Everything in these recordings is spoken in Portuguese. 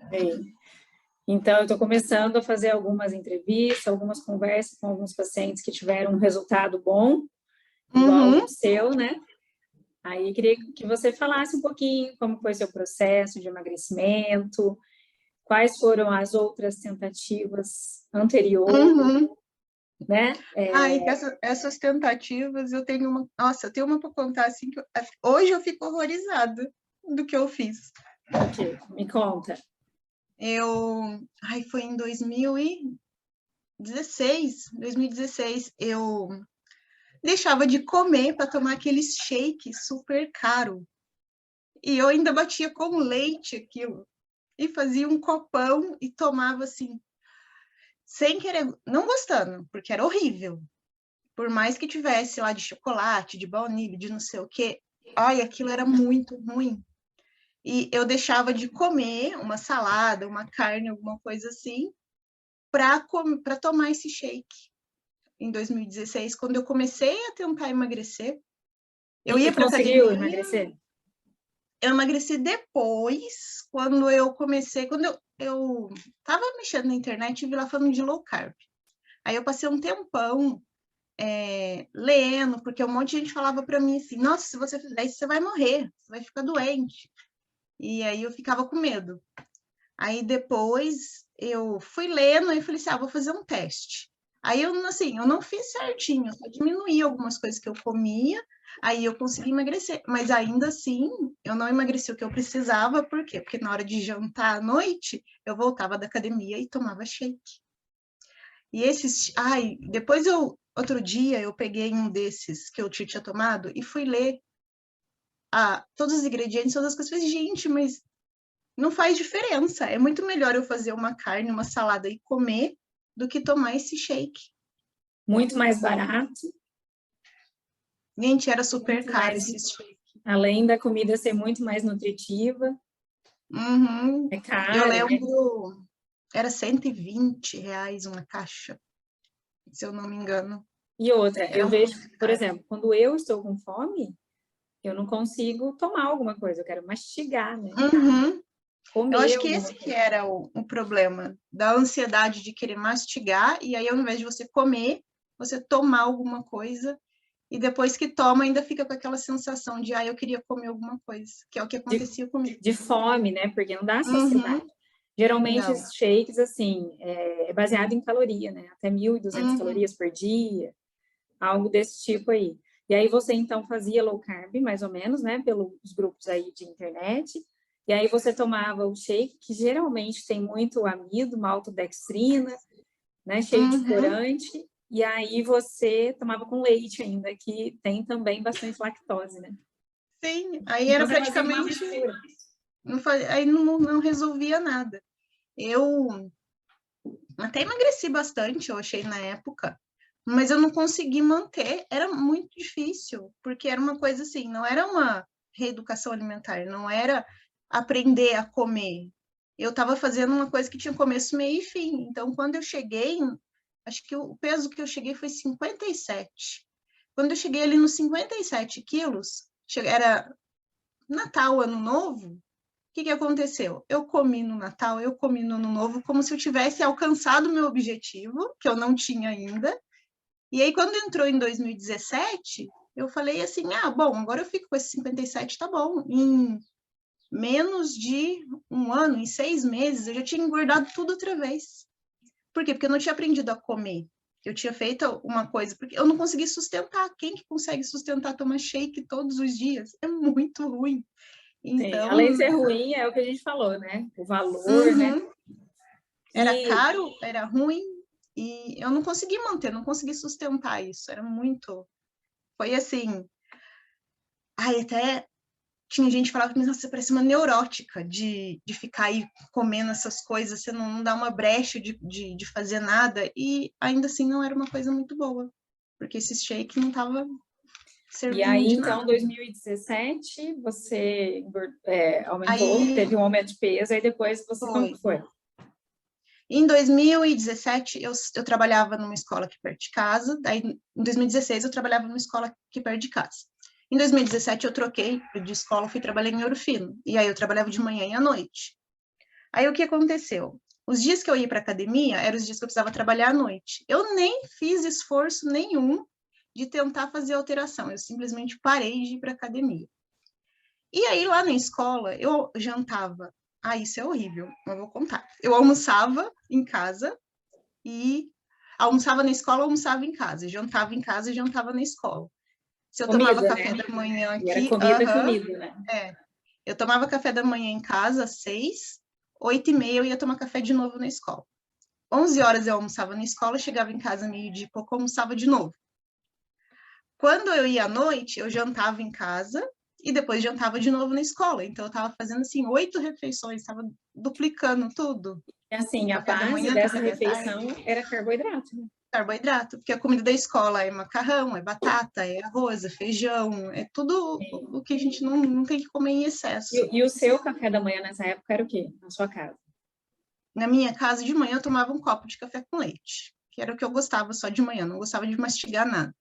Bem, então, eu estou começando a fazer algumas entrevistas, algumas conversas com alguns pacientes que tiveram um resultado bom, igual o seu, né? Aí, queria que você falasse um pouquinho como foi seu processo de emagrecimento, quais foram as outras tentativas anteriores, né? Ai, essas tentativas, eu tenho uma... Nossa, eu tenho uma para contar, assim, que hoje eu fico horrorizada do que eu fiz. O quê? Me conta. Ai, foi em 2016, eu deixava de comer para tomar aquele shake super caro. E eu ainda batia com leite aquilo. E fazia um copão e tomava assim, sem querer, não gostando, porque era horrível. Por mais que tivesse lá de chocolate, de baunilha, de não sei o quê, ai, aquilo era muito ruim. E eu deixava de comer uma salada, uma carne, alguma coisa assim, para tomar esse shake. Em 2016, quando eu comecei a tentar emagrecer, eu ia para conseguiu academia. Emagrecer? Eu emagreci depois, quando eu comecei, quando eu tava mexendo na internet e vi lá falando de low carb. Aí eu passei um tempão lendo, porque um monte de gente falava para mim assim, nossa, se você fizer isso, você vai morrer, você vai ficar doente. E aí eu ficava com medo. Aí depois eu fui lendo e falei assim, vou fazer um teste. Aí eu não fiz certinho, eu só diminuí algumas coisas que eu comia, aí eu consegui emagrecer. Mas ainda assim, eu não emagreci o que eu precisava, por quê? Porque na hora de jantar à noite, eu voltava da academia e tomava shake. E outro dia, eu peguei um desses que eu tinha tomado e fui ler todos os ingredientes, todas as coisas. Falei, gente, mas não faz diferença. É muito melhor eu fazer uma carne, uma salada e comer do que tomar esse shake. Muito mais barato. Gente, era super caro esse shake. Além da comida ser muito mais nutritiva. É caro. Eu lembro, era R$120 uma caixa, se eu não me engano. E outra, eu vejo, por exemplo, quando eu estou com fome, eu não consigo tomar alguma coisa, eu quero mastigar, né? Eu acho que esse que era o problema, da ansiedade de querer mastigar, e aí ao invés de você comer, você tomar alguma coisa, e depois que toma ainda fica com aquela sensação de, eu queria comer alguma coisa, que é o que acontecia comigo. De fome, né? Porque não dá saciedade. Geralmente, os shakes, assim, é baseado em caloria, né? Até 1.200 calorias por dia, algo desse tipo aí. E aí você, então, fazia low carb, mais ou menos, né? Pelos grupos aí de internet. E aí você tomava o shake, que geralmente tem muito amido, maltodextrina, né? Cheio de corante. E aí você tomava com leite ainda, que tem também bastante lactose, né? Sim, aí era praticamente... Aí não resolvia nada. Eu até emagreci bastante, eu achei na época, mas eu não consegui manter, era muito difícil, porque era uma coisa assim, não era uma reeducação alimentar, não era aprender a comer. Eu estava fazendo uma coisa que tinha começo, meio e fim. Então, quando eu cheguei, acho que o peso que eu cheguei foi 57. Quando eu cheguei ali nos 57 quilos, era Natal, Ano Novo, o que aconteceu? Eu comi no Natal, eu comi no Ano Novo, como se eu tivesse alcançado o meu objetivo, que eu não tinha ainda. E aí, quando entrou em 2017, eu falei assim, bom, agora eu fico com esse 57, tá bom. Em menos de um ano, em 6 meses, eu já tinha engordado tudo outra vez. Por quê? Porque eu não tinha aprendido a comer. Eu tinha feito uma coisa, porque eu não consegui sustentar. Quem que consegue sustentar tomar shake todos os dias? É muito ruim. Então, sim, além de ser ruim, é o que a gente falou, né? O valor, né? Era caro, era ruim, e eu não consegui manter, não consegui sustentar isso. Era muito... Foi assim... até tinha gente que falava que você parece uma neurótica de ficar aí comendo essas coisas, você não dá uma brecha de fazer nada, e ainda assim não era uma coisa muito boa, porque esse shake não estava servindo de nada. E aí, então, em 2017, você aumentou, teve um aumento de peso, aí depois você, como que foi? Em 2017, eu trabalhava numa escola aqui perto de casa, daí em 2016 eu trabalhava numa escola aqui perto de casa. Em 2017 eu troquei de escola, fui trabalhar em Ouro Fino, e aí eu trabalhava de manhã e à noite. Aí o que aconteceu? Os dias que eu ia para academia eram os dias que eu precisava trabalhar à noite. Eu nem fiz esforço nenhum de tentar fazer alteração, eu simplesmente parei de ir para academia. E aí lá na escola eu jantava. Ah, isso é horrível, eu vou contar. Eu almoçava em casa e almoçava na escola, almoçava em casa, jantava em casa e jantava na escola. Se eu tomava Comida, café né? da manhã E era aqui, comida, comida, né? eu tomava café da manhã em casa às 6, 8h30 eu ia tomar café de novo na escola. 11 horas eu almoçava na escola, chegava em casa meio-dia e pouco, almoçava de novo. Quando eu ia à noite, eu jantava em casa e depois jantava de novo na escola. Então, eu estava fazendo, assim, 8 refeições, estava duplicando tudo. E assim, a Café da base manhã, dessa café da refeição tarde, era carboidrato, né? carboidrato, porque a comida da escola é macarrão, é batata, é arroz, é feijão, é tudo o que a gente não tem que comer em excesso. E o seu café da manhã nessa época era o quê? Na sua casa? Na minha casa, de manhã, eu tomava um copo de café com leite, que era o que eu gostava só de manhã, não gostava de mastigar nada.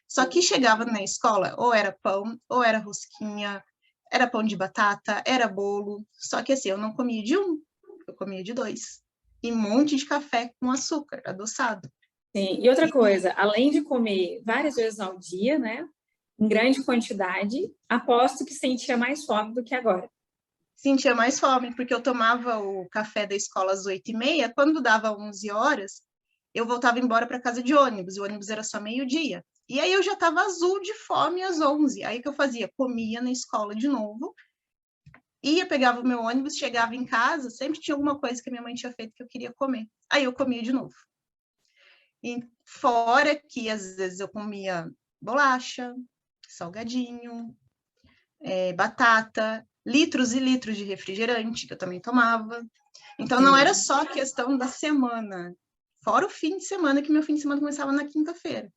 Só que chegava na escola, ou era pão, ou era rosquinha, era pão de batata, era bolo. Só que assim, eu não comia de um, eu comia de dois. E um monte de café com açúcar, adoçado. Sim. E outra coisa, além de comer várias vezes ao dia, né? Em grande quantidade, aposto que sentia mais fome do que agora. Sentia mais fome, porque eu tomava o café da escola às 8h30, quando dava 11 horas, eu voltava embora para casa de ônibus, o ônibus era só meio-dia. E aí eu já estava azul de fome às 11. Aí o que eu fazia? Comia na escola de novo, ia, pegava o meu ônibus, chegava em casa, sempre tinha alguma coisa que a minha mãe tinha feito que eu queria comer. Aí eu comia de novo. E fora que às vezes eu comia bolacha, salgadinho, batata, litros e litros de refrigerante, que eu também tomava. Então não era só questão da semana, fora o fim de semana, que meu fim de semana começava na quinta-feira.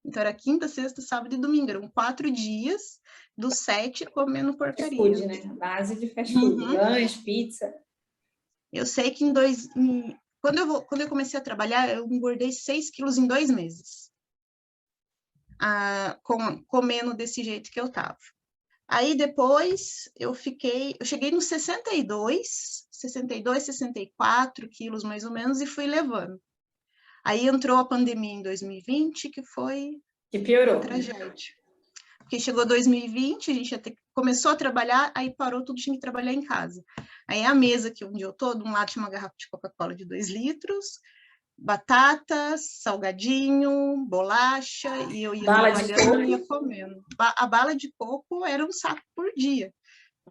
Então era quinta, sexta, sábado e domingo. Eram 4 dias dos 7 comendo Fast porcaria. food, né? Base de fast food. Lanche, pizza. Eu sei que quando eu comecei a trabalhar, eu engordei 6 quilos em 2 meses. Comendo desse jeito que eu tava. Aí depois eu cheguei nos 62, 64 quilos mais ou menos, e fui levando. Aí entrou a pandemia em 2020, que foi Que piorou. tragédia. Porque chegou 2020, a gente começou a trabalhar, aí parou tudo, tinha que trabalhar em casa. Aí a mesa que onde eu tô, de um lado tinha uma garrafa de Coca-Cola de 2 litros, batatas, salgadinho, bolacha, e eu ia Bala de trabalhando e ia coco. comendo. A bala de coco era um saco por dia.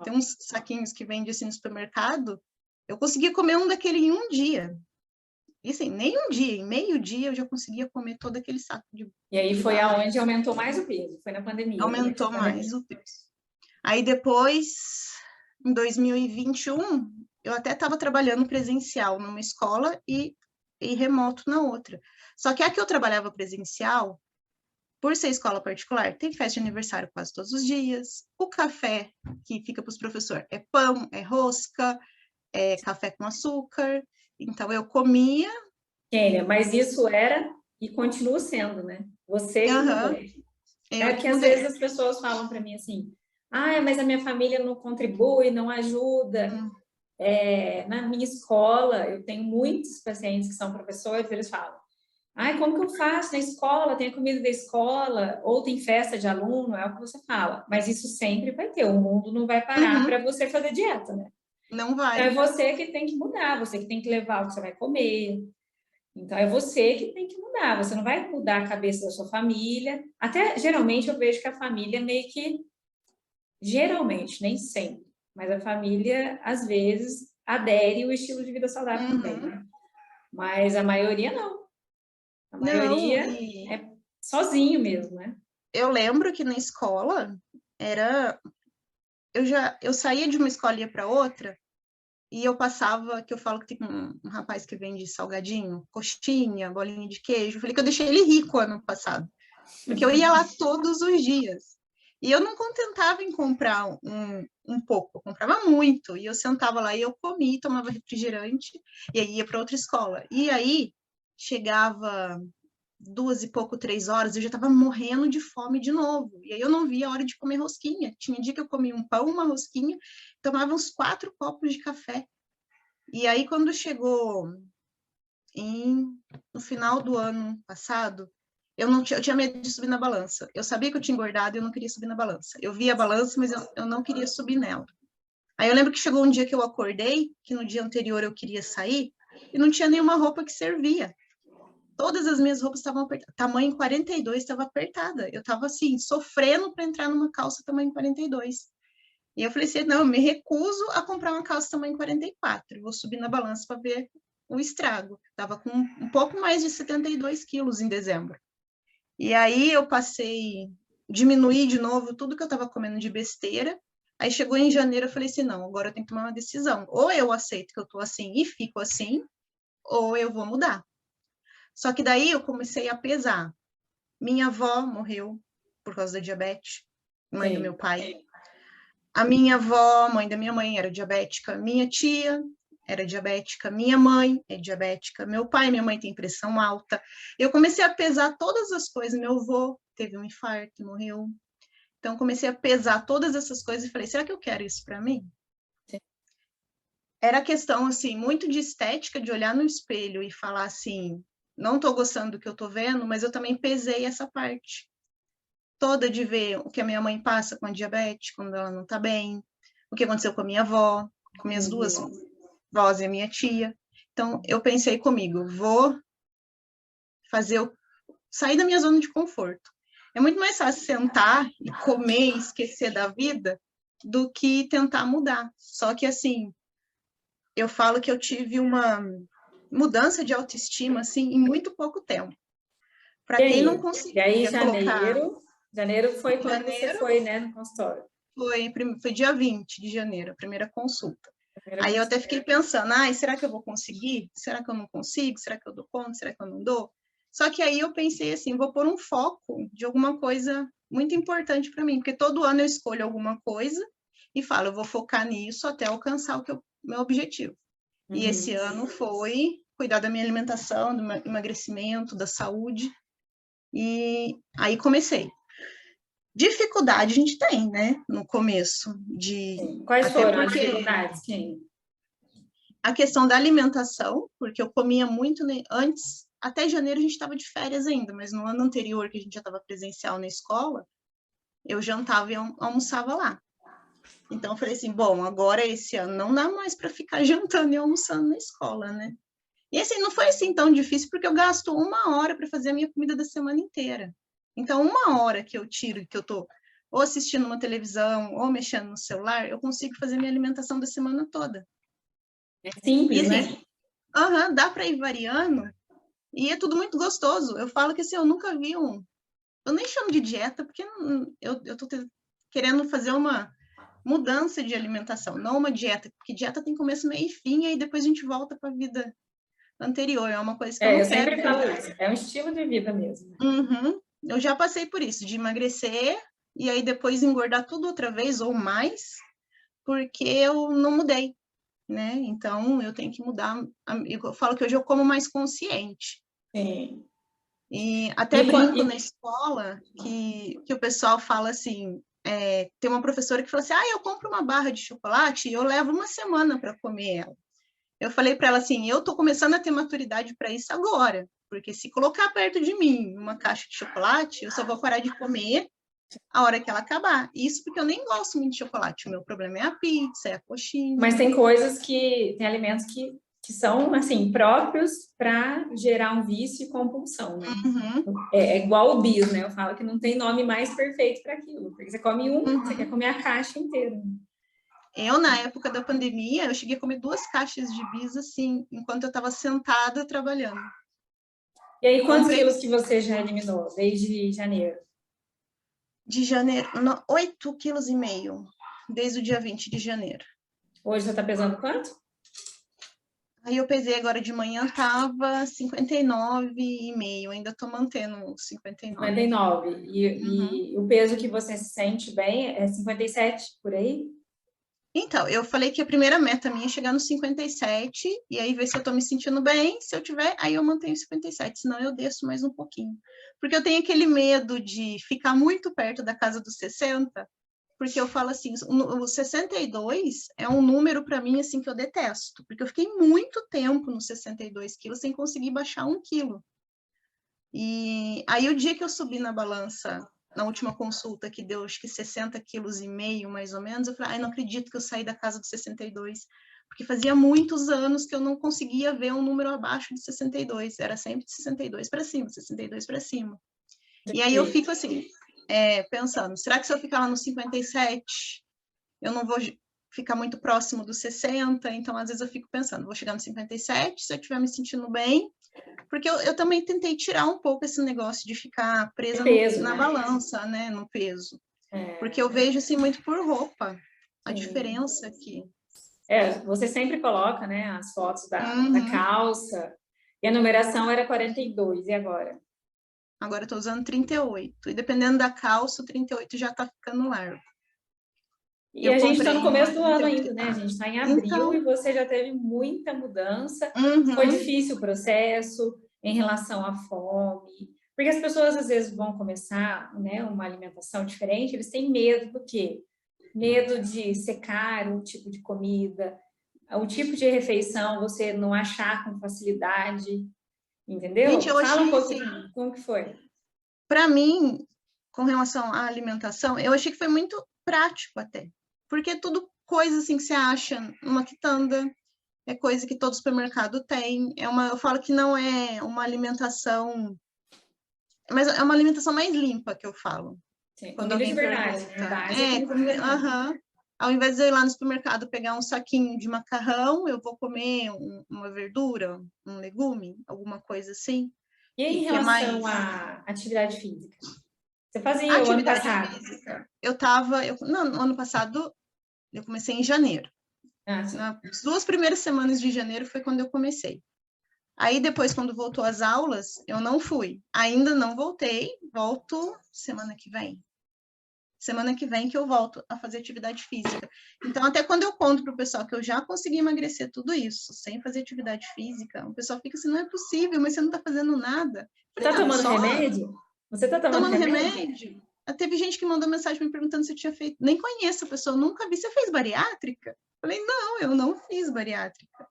Tem uns saquinhos que vende assim no supermercado, eu conseguia comer um daquele em um dia. E assim, nem um dia, em meio dia eu já conseguia comer todo aquele saco de E aí foi bala. aonde aumentou mais o peso, foi na pandemia. Aumentou mais o peso. Aí depois, em 2021, eu até estava trabalhando presencial numa escola e remoto na outra. Só que a que eu trabalhava presencial, por ser escola particular, tem festa de aniversário quase todos os dias. O café que fica para os professores é pão, é rosca, é café com açúcar. Então eu comia. Kênia, mas isso era e continua sendo, né? Você que mudou. Eu É que que às mudei. vezes as pessoas falam para mim assim, mas a minha família não contribui, não ajuda. Na minha escola, eu tenho muitos pacientes que são professores, eles falam, como que eu faço na escola? Tem a comida da escola, ou tem festa de aluno, é o que você fala. Mas isso sempre vai ter, o mundo não vai parar para você fazer dieta, né? Não Então, vai. é você que tem que mudar, você que tem que levar o que você vai comer. Então, é você que tem que mudar, você não vai mudar a cabeça da sua família. Até, geralmente, eu vejo que a família meio que, geralmente, nem sempre, mas a família, às vezes, adere o estilo de vida saudável também, né? Mas a maioria não. A Não, maioria é sozinho mesmo, né? eu lembro que na escola eu saía de uma escola e ia para outra e eu passava, que eu falo que tem um rapaz que vende salgadinho, coxinha, bolinha de queijo. Eu falei que eu deixei ele rico ano passado, porque eu ia lá todos os dias. E eu não contentava em comprar um pouco, eu comprava muito. E eu sentava lá e eu comia, tomava refrigerante, e aí ia para outra escola. E aí chegava 2 e pouco, 3 horas, eu já estava morrendo de fome de novo. E aí eu não via a hora de comer rosquinha. Tinha dia que eu comia um pão, uma rosquinha, tomava uns 4 copos de café. E aí, quando chegou no final do ano passado, eu tinha medo de subir na balança. Eu sabia que eu tinha engordado e eu não queria subir na balança. Eu via a balança, mas eu não queria subir nela. Aí eu lembro que chegou um dia que eu acordei, que no dia anterior eu queria sair, e não tinha nenhuma roupa que servia. Todas as minhas roupas estavam apertadas. Tamanho 42 estava apertada. Eu estava assim, sofrendo para entrar numa calça tamanho 42. E eu falei assim, não, eu me recuso a comprar uma calça tamanho 44. Eu vou subir na balança para ver o estrago. Estava com um pouco mais de 72 quilos em dezembro. E aí eu diminuí de novo tudo que eu estava comendo de besteira. Aí chegou em janeiro, eu falei assim, não, agora eu tenho que tomar uma decisão. Ou eu aceito que eu estou assim e fico assim, ou eu vou mudar. Só que daí eu comecei a pesar. Minha avó morreu por causa da diabetes, mãe do meu pai. A minha avó, mãe da minha mãe, era diabética. Minha tia era diabética. Minha mãe é diabética. Meu pai e minha mãe têm pressão alta. Eu comecei a pesar todas as coisas. Meu avô teve um infarto e morreu. Então, comecei a pesar todas essas coisas e falei, será que eu quero isso para mim? Sim. Era questão, assim, muito de estética, de olhar no espelho e falar assim, não estou gostando do que eu estou vendo, mas eu também pesei essa parte toda de ver o que a minha mãe passa com a diabetes, quando ela não está bem, o que aconteceu com a minha avó, com minhas duas vós e a minha tia. Então, eu pensei comigo, vou sair da minha zona de conforto. É muito mais fácil sentar e comer e esquecer da vida do que tentar mudar. Só que, assim, eu falo que eu tive uma mudança de autoestima, assim, em muito pouco tempo. Para quem não conseguia e aí, colocar... Janeiro foi quando você foi, né, no consultório? Foi dia 20 de janeiro, a primeira consulta. Aí eu até fiquei pensando, será que eu vou conseguir? Será que eu não consigo? Será que eu dou conta? Será que eu não dou? Só que aí eu pensei assim, vou pôr um foco de alguma coisa muito importante para mim, porque todo ano eu escolho alguma coisa e falo, eu vou focar nisso até alcançar meu objetivo. E esse ano foi cuidar da minha alimentação, do meu emagrecimento, da saúde. E aí comecei. Dificuldade a gente tem, né? No começo. Quais foram as dificuldades? Sim. A questão da alimentação, porque eu comia muito antes, até janeiro a gente estava de férias ainda, mas no ano anterior, que a gente já estava presencial na escola, eu jantava e almoçava lá. Então eu falei assim, bom, agora esse ano não dá mais para ficar jantando e almoçando na escola, né? E assim, não foi assim tão difícil, porque eu gasto 1 hora para fazer a minha comida da semana inteira. Então, 1 hora que eu tiro, que eu tô ou assistindo uma televisão, ou mexendo no celular, eu consigo fazer minha alimentação da semana toda. É simples, e, assim, né? Dá para ir variando, e é tudo muito gostoso. Eu falo que assim, eu nunca vi eu nem chamo de dieta, porque eu tô querendo fazer uma mudança de alimentação, não uma dieta, porque dieta tem começo, meio e fim, e aí depois a gente volta para a vida anterior, é uma coisa que eu não quero. Eu sempre falo isso, é um estilo de vida mesmo. Eu já passei por isso, de emagrecer, e aí depois engordar tudo outra vez, ou mais, porque eu não mudei, né? Então, eu tenho que mudar. Eu falo que hoje eu como mais consciente. Sim. E até brinco na escola que o pessoal fala assim, tem uma professora que fala assim, eu compro uma barra de chocolate e eu levo uma semana para comer ela. Eu falei para ela assim, eu estou começando a ter maturidade para isso agora, porque se colocar perto de mim uma caixa de chocolate, eu só vou parar de comer a hora que ela acabar. Isso porque eu nem gosto muito de chocolate. O meu problema é a pizza, é a coxinha. Mas tem tem alimentos que são, assim, próprios para gerar um vício e compulsão, né? É igual o bis, né? Eu falo que não tem nome mais perfeito para aquilo, porque você come você quer comer a caixa inteira. Eu, na época da pandemia, eu cheguei a comer 2 caixas de bis, assim, enquanto eu estava sentada trabalhando. E aí, quantos quilos que você já eliminou desde janeiro? De janeiro, 8,5 quilos, desde o dia 20 de janeiro. Hoje você está pesando quanto? Aí eu pesei agora de manhã, tava 59,5, ainda tô mantendo 59. 59. E o peso que você se sente bem é 57, por aí? Então, eu falei que a primeira meta minha é chegar no 57, e aí ver se eu tô me sentindo bem, se eu tiver, aí eu mantenho 57, senão eu desço mais um pouquinho. Porque eu tenho aquele medo de ficar muito perto da casa dos 60, porque eu falo assim, o 62 é um número para mim assim que eu detesto, porque eu fiquei muito tempo nos 62 quilos sem conseguir baixar 1 quilo. E aí o dia que eu subi na balança, na última consulta, que deu acho que 60,5 quilos, mais ou menos, eu falei, ai, não acredito que eu saí da casa dos 62, porque fazia muitos anos que eu não conseguia ver um número abaixo de 62, era sempre de 62 para cima, 62 para cima. E aí eu fico assim, pensando, será que se eu ficar lá no 57, eu não vou ficar muito próximo dos 60? Então, às vezes eu fico pensando, vou chegar no 57, se eu estiver me sentindo bem, porque eu também tentei tirar um pouco esse negócio de ficar presa na balança, né, no peso. Porque eu vejo, assim, muito por roupa, a diferença aqui. Você sempre coloca, né, as fotos da calça, e a numeração era 42, e agora? Agora eu tô usando 38, e dependendo da calça, o 38 já tá ficando largo. E a gente está no começo do ano ainda, né? A gente está em abril, então, e você já teve muita mudança. Foi difícil o processo em relação à fome, porque as pessoas às vezes vão começar, né, uma alimentação diferente, eles têm medo do quê? Medo de ser caro o tipo de comida, o tipo de refeição você não achar com facilidade, entendeu? Gente, eu Fala achei um pouquinho, como que foi? Para mim, com relação à alimentação, eu achei que foi muito prático até, porque é tudo coisa assim que você acha numa quitanda, é coisa que todo supermercado tem, eu falo que não é uma alimentação, mas é uma alimentação mais limpa que eu falo. Sim, quando comida alguém de verdade, pergunta, né? Básica, comida, ao invés de eu ir lá no supermercado pegar um saquinho de macarrão, eu vou comer uma verdura, um legume, alguma coisa assim. E em relação à atividade física? Você fazia o ano passado? Física, não, no ano passado eu comecei em janeiro. Nas 2 primeiras semanas de janeiro foi quando eu comecei. Aí depois, quando voltou às aulas, eu não fui. Ainda não voltei, volto semana que vem. Semana que vem que eu volto a fazer atividade física. Então, até quando eu conto para o pessoal que eu já consegui emagrecer tudo isso, sem fazer atividade física, o pessoal fica assim, não é possível, mas você não está fazendo nada. Você está tomando remédio? Você está tomando remédio? Teve gente que mandou mensagem me perguntando se eu tinha feito. Nem conheço a pessoa, nunca vi. Você fez bariátrica? Falei, não, eu não fiz bariátrica.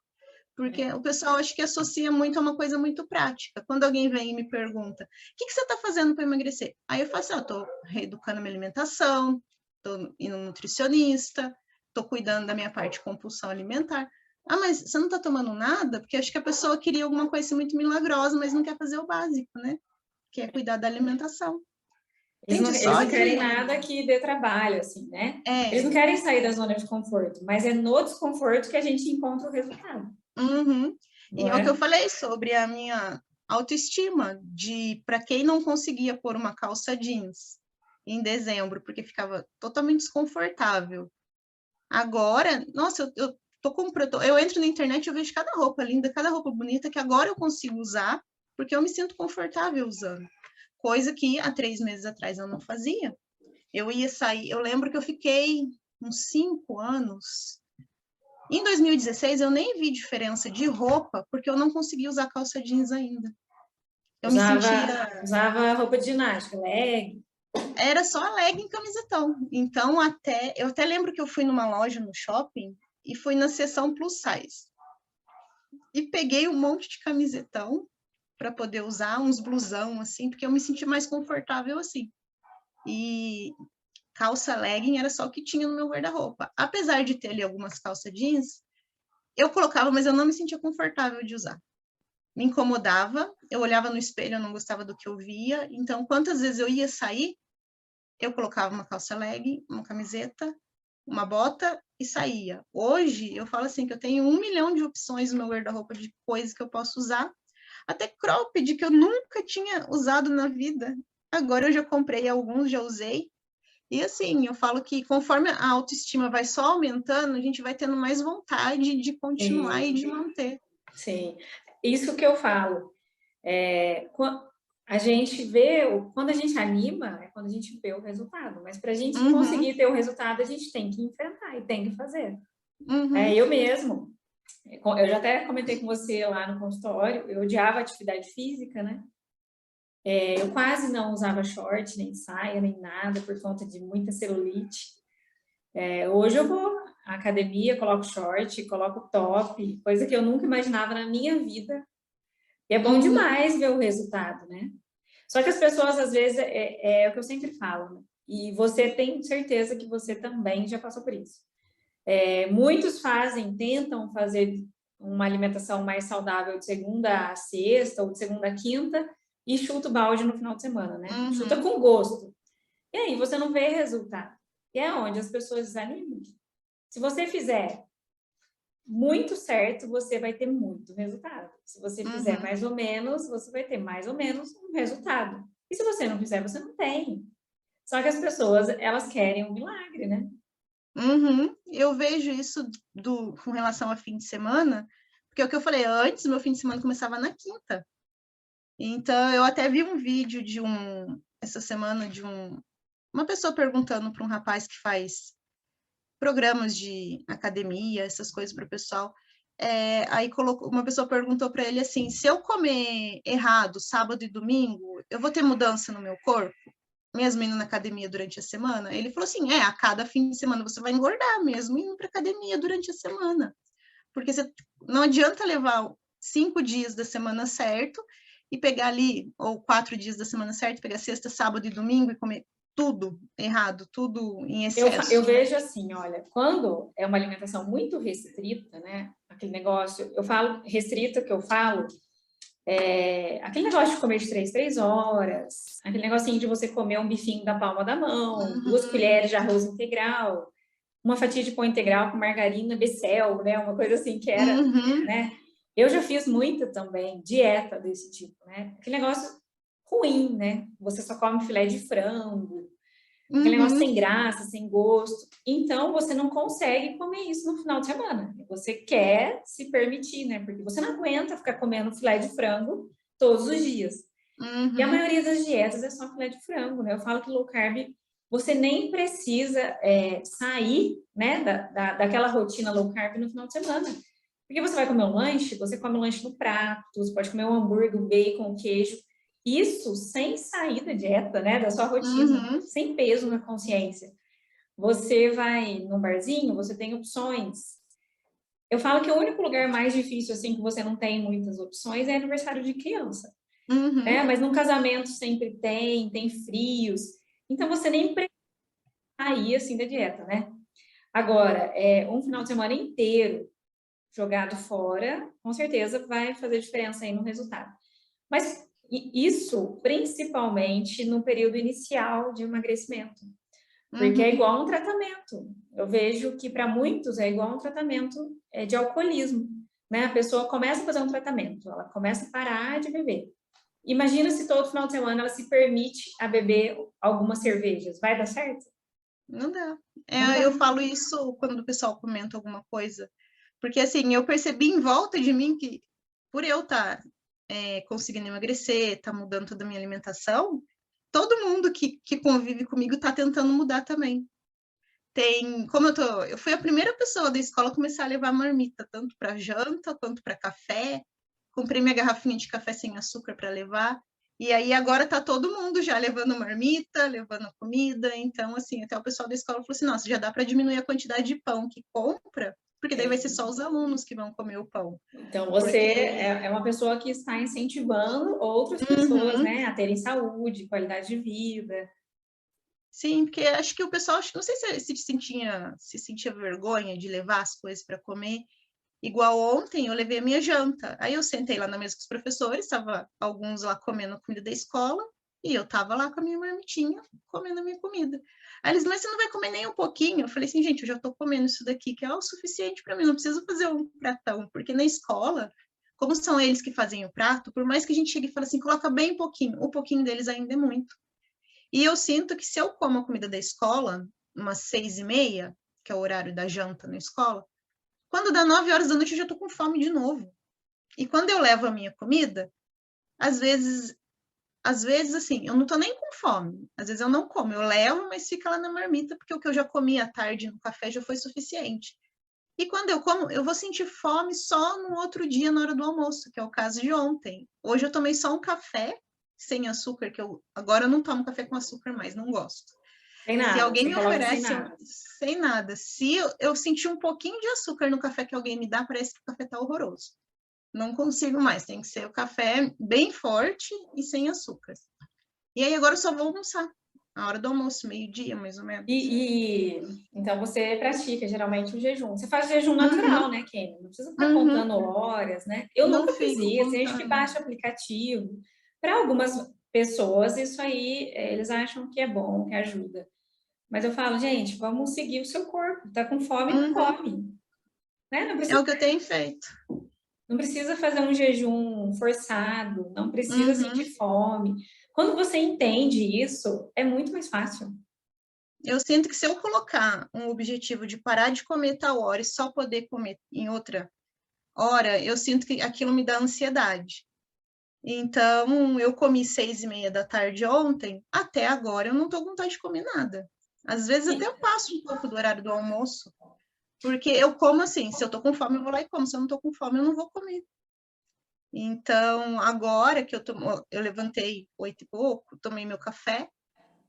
Porque o pessoal acho que associa muito a uma coisa muito prática. Quando alguém vem e me pergunta, o que você está fazendo para emagrecer? Aí eu falo assim, estou reeducando a minha alimentação, estou indo no nutricionista, estou cuidando da minha parte de compulsão alimentar. Ah, mas você não está tomando nada? Porque acho que a pessoa queria alguma coisa muito milagrosa, mas não quer fazer o básico, né? Que é cuidar da alimentação. Eles não querem nada que dê trabalho, assim, né? Eles não querem sair da zona de conforto, mas é no desconforto que a gente encontra o resultado. E é o que eu falei sobre a minha autoestima, de para quem não conseguia pôr uma calça jeans em dezembro, porque ficava totalmente desconfortável. Agora, nossa, eu tô comprando, eu entro na internet e eu vejo cada roupa linda, cada roupa bonita, que agora eu consigo usar, porque eu me sinto confortável usando. Coisa que há 3 meses atrás eu não fazia. Eu ia sair, eu lembro que eu fiquei uns 5 anos. Em 2016, eu nem vi diferença de roupa, porque eu não conseguia usar calça jeans ainda. Eu usava roupa de ginástica, leg. Era só legging e camisetão. Então, eu até lembro que eu fui numa loja no shopping e fui na seção plus size. E peguei um monte de camisetão para poder usar, uns blusão, assim, porque eu me senti mais confortável assim. E calça legging era só o que tinha no meu guarda-roupa. Apesar de ter ali algumas calças jeans, eu colocava, mas eu não me sentia confortável de usar. Me incomodava, eu olhava no espelho, eu não gostava do que eu via. Então, quantas vezes eu ia sair, eu colocava uma calça legging, uma camiseta, uma bota e saía. Hoje, eu falo assim, que eu tenho 1 milhão de opções no meu guarda-roupa de coisas que eu posso usar. Até cropped, que eu nunca tinha usado na vida. Agora eu já comprei alguns, já usei. E assim, eu falo que conforme a autoestima vai só aumentando, a gente vai tendo mais vontade de continuar e de manter. Sim, isso que eu falo. A gente vê, quando a gente anima, é quando a gente vê o resultado. Mas para a gente conseguir ter o resultado, a gente tem que enfrentar e tem que fazer. Eu mesmo, eu já até comentei com você lá no consultório, eu odiava atividade física, né? Eu quase não usava short, nem saia, nem nada, por conta de muita celulite. Hoje eu vou à academia, coloco short, coloco top, coisa que eu nunca imaginava na minha vida. E é bom demais ver o resultado, né? Só que as pessoas, às vezes, é o que eu sempre falo, né? E você tem certeza que você também já passou por isso. Muitos tentam fazer uma alimentação mais saudável de segunda a sexta ou de segunda a quinta e chuta o balde no final de semana, né? Chuta com gosto. E aí você não vê resultado. E é onde as pessoas desanimam. Se você fizer muito certo, você vai ter muito resultado. Se você fizer mais ou menos, você vai ter mais ou menos um resultado. E se você não fizer, você não tem. Só que as pessoas, elas querem um milagre, né? Eu vejo isso com relação a fim de semana, porque é o que eu falei antes, meu fim de semana começava na quinta. Então, eu até vi um vídeo essa semana, uma pessoa perguntando para um rapaz que faz programas de academia, essas coisas para o pessoal. Aí uma pessoa perguntou para ele assim: se eu comer errado sábado e domingo, eu vou ter mudança no meu corpo? Mesmo indo na academia durante a semana? Ele falou assim: a cada fim de semana você vai engordar, mesmo indo para academia durante a semana. Porque não adianta levar 5 dias da semana certo e pegar ali, ou 4 dias da semana certo, pegar sexta, sábado e domingo e comer tudo errado, tudo em excesso. Eu vejo assim, olha, quando é uma alimentação muito restrita, né? Aquele negócio, eu falo restrita, que eu falo, aquele negócio de comer de 3 horas, aquele negocinho de você comer um bifinho da palma da mão, 2 colheres de arroz integral, uma fatia de pão integral com margarina Becel, né? Uma coisa assim que era, né? Eu já fiz muito também, dieta desse tipo, né? Aquele negócio ruim, né? Você só come filé de frango, aquele negócio sem graça, sem gosto. Então, você não consegue comer isso no final de semana. Você quer se permitir, né? Porque você não aguenta ficar comendo filé de frango todos os dias. E a maioria das dietas é só filé de frango, né? Eu falo que low carb, você nem precisa sair, né, daquela rotina low carb no final de semana. Porque você vai comer um lanche, você come um lanche no prato, você pode comer um hambúrguer, um bacon, um queijo. Isso sem sair da dieta, né, da sua rotina, sem peso na consciência. Você vai num barzinho, você tem opções. Eu falo que o único lugar mais difícil, assim, que você não tem muitas opções é aniversário de criança. Né? Mas num casamento sempre tem frios. Então, você nem precisa sair, assim, da dieta, né? Agora, um final de semana inteiro jogado fora, com certeza vai fazer diferença aí no resultado. Mas isso, principalmente no período inicial de emagrecimento. Porque é igual um tratamento. Eu vejo que para muitos é igual um tratamento de alcoolismo. Né? A pessoa começa a fazer um tratamento, ela começa a parar de beber. Imagina se todo final de semana ela se permite a beber algumas cervejas. Vai dar certo? Não dá. Eu falo isso quando o pessoal comenta alguma coisa. Porque, assim, eu percebi em volta de mim que, por eu estar conseguindo emagrecer, estar mudando toda a minha alimentação, todo mundo que convive comigo está tentando mudar também. Eu fui a primeira pessoa da escola a começar a levar marmita, tanto para janta quanto para café. Comprei minha garrafinha de café sem açúcar para levar. E aí agora tá todo mundo já levando marmita, levando comida. Então, assim, até o pessoal da escola falou assim: nossa, já dá para diminuir a quantidade de pão que compra, porque daí vai ser só os alunos que vão comer o pão. Então, você é uma pessoa que está incentivando outras pessoas, né, a terem saúde, qualidade de vida. Sim, porque acho que o pessoal, não sei se sentia vergonha de levar as coisas para comer. Igual ontem, eu levei a minha janta. Aí eu sentei lá na mesa com os professores, estava alguns lá comendo comida da escola, e eu estava lá com a minha marmitinha, comendo a minha comida. Aí eles, mas você não vai comer nem um pouquinho? Eu falei assim, gente, eu já estou comendo isso daqui, que é o suficiente para mim, não preciso fazer um pratão, porque na escola, como são eles que fazem o prato, por mais que a gente chegue e fale assim, coloca bem pouquinho, o pouquinho deles ainda é muito. E eu sinto que se eu como a comida da escola, umas 6h30, que é o horário da janta na escola, quando dá 9 horas da noite, eu já tô com fome de novo. E quando eu levo a minha comida, às vezes, assim, eu não tô nem com fome. Às vezes eu não como, eu levo, mas fica lá na marmita, porque o que eu já comi à tarde no café já foi suficiente. E quando eu como, eu vou sentir fome só no outro dia, na hora do almoço, que é o caso de ontem. Hoje eu tomei só um café sem açúcar, agora eu não tomo café com açúcar mais, não gosto. Sem Se nada, alguém você me coloca sem oferece nada. sem nada, se eu sentir um pouquinho de açúcar no café que alguém me dá, parece que o café tá horroroso. Não consigo mais, tem que ser o café bem forte e sem açúcar. E aí agora eu só vou almoçar, a hora do almoço, meio-dia, mais ou menos. Então você pratica geralmente o jejum. Você faz jejum natural, né, Kenny? Não precisa ficar Uhum. contando horas, né? Eu Não nunca fiz fico isso. Tem gente que contando. baixa aplicativo. Para algumas pessoas, isso aí, eles acham que é bom, que ajuda. Mas eu falo, gente, vamos seguir o seu corpo. Tá com fome, come. Né? É o que eu tenho feito. Não precisa fazer um jejum forçado, não precisa sentir Uhum. fome. Quando você entende isso, é muito mais fácil. Eu sinto que se eu colocar um objetivo de parar de comer tal hora e só poder comer em outra hora, eu sinto que aquilo me dá ansiedade. Então, eu comi 6:30 da tarde ontem, até agora eu não tô com vontade de comer nada. Às vezes até eu passo um pouco do horário do almoço, porque eu como assim, se eu tô com fome eu vou lá e como, se eu não tô com fome eu não vou comer. Então, agora que eu levantei 8 e pouco, tomei meu café,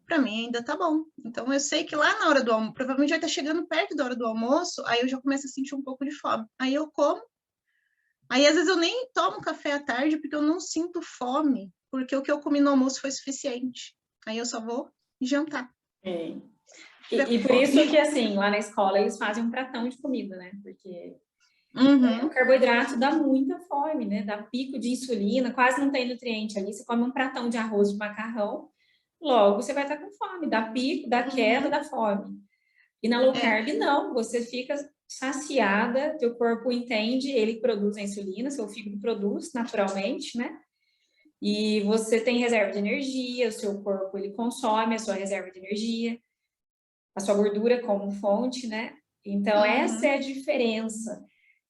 para mim ainda tá bom. Então, eu sei que lá na hora do almoço, provavelmente vai estar chegando perto da hora do almoço, aí eu já começo a sentir um pouco de fome. Aí eu como, aí às vezes eu nem tomo café à tarde porque eu não sinto fome, porque o que eu comi no almoço foi suficiente. Aí eu só vou jantar. É. Se tiver com E por isso fome. que, assim, lá na escola eles fazem um pratão de comida, né? Porque o Uhum. carboidrato dá muita fome, né? Dá pico de insulina, quase não tem nutriente ali. Você come um pratão de arroz de macarrão, logo você vai estar com fome. Dá pico, dá queda, Uhum. dá fome. E na low É, carb, não. Você fica saciada, teu corpo entende, ele produz a insulina, seu fígado produz naturalmente, né? E você tem reserva de energia, o seu corpo ele consome a sua reserva de energia, a sua gordura como fonte, né? Então, essa uhum. é a diferença.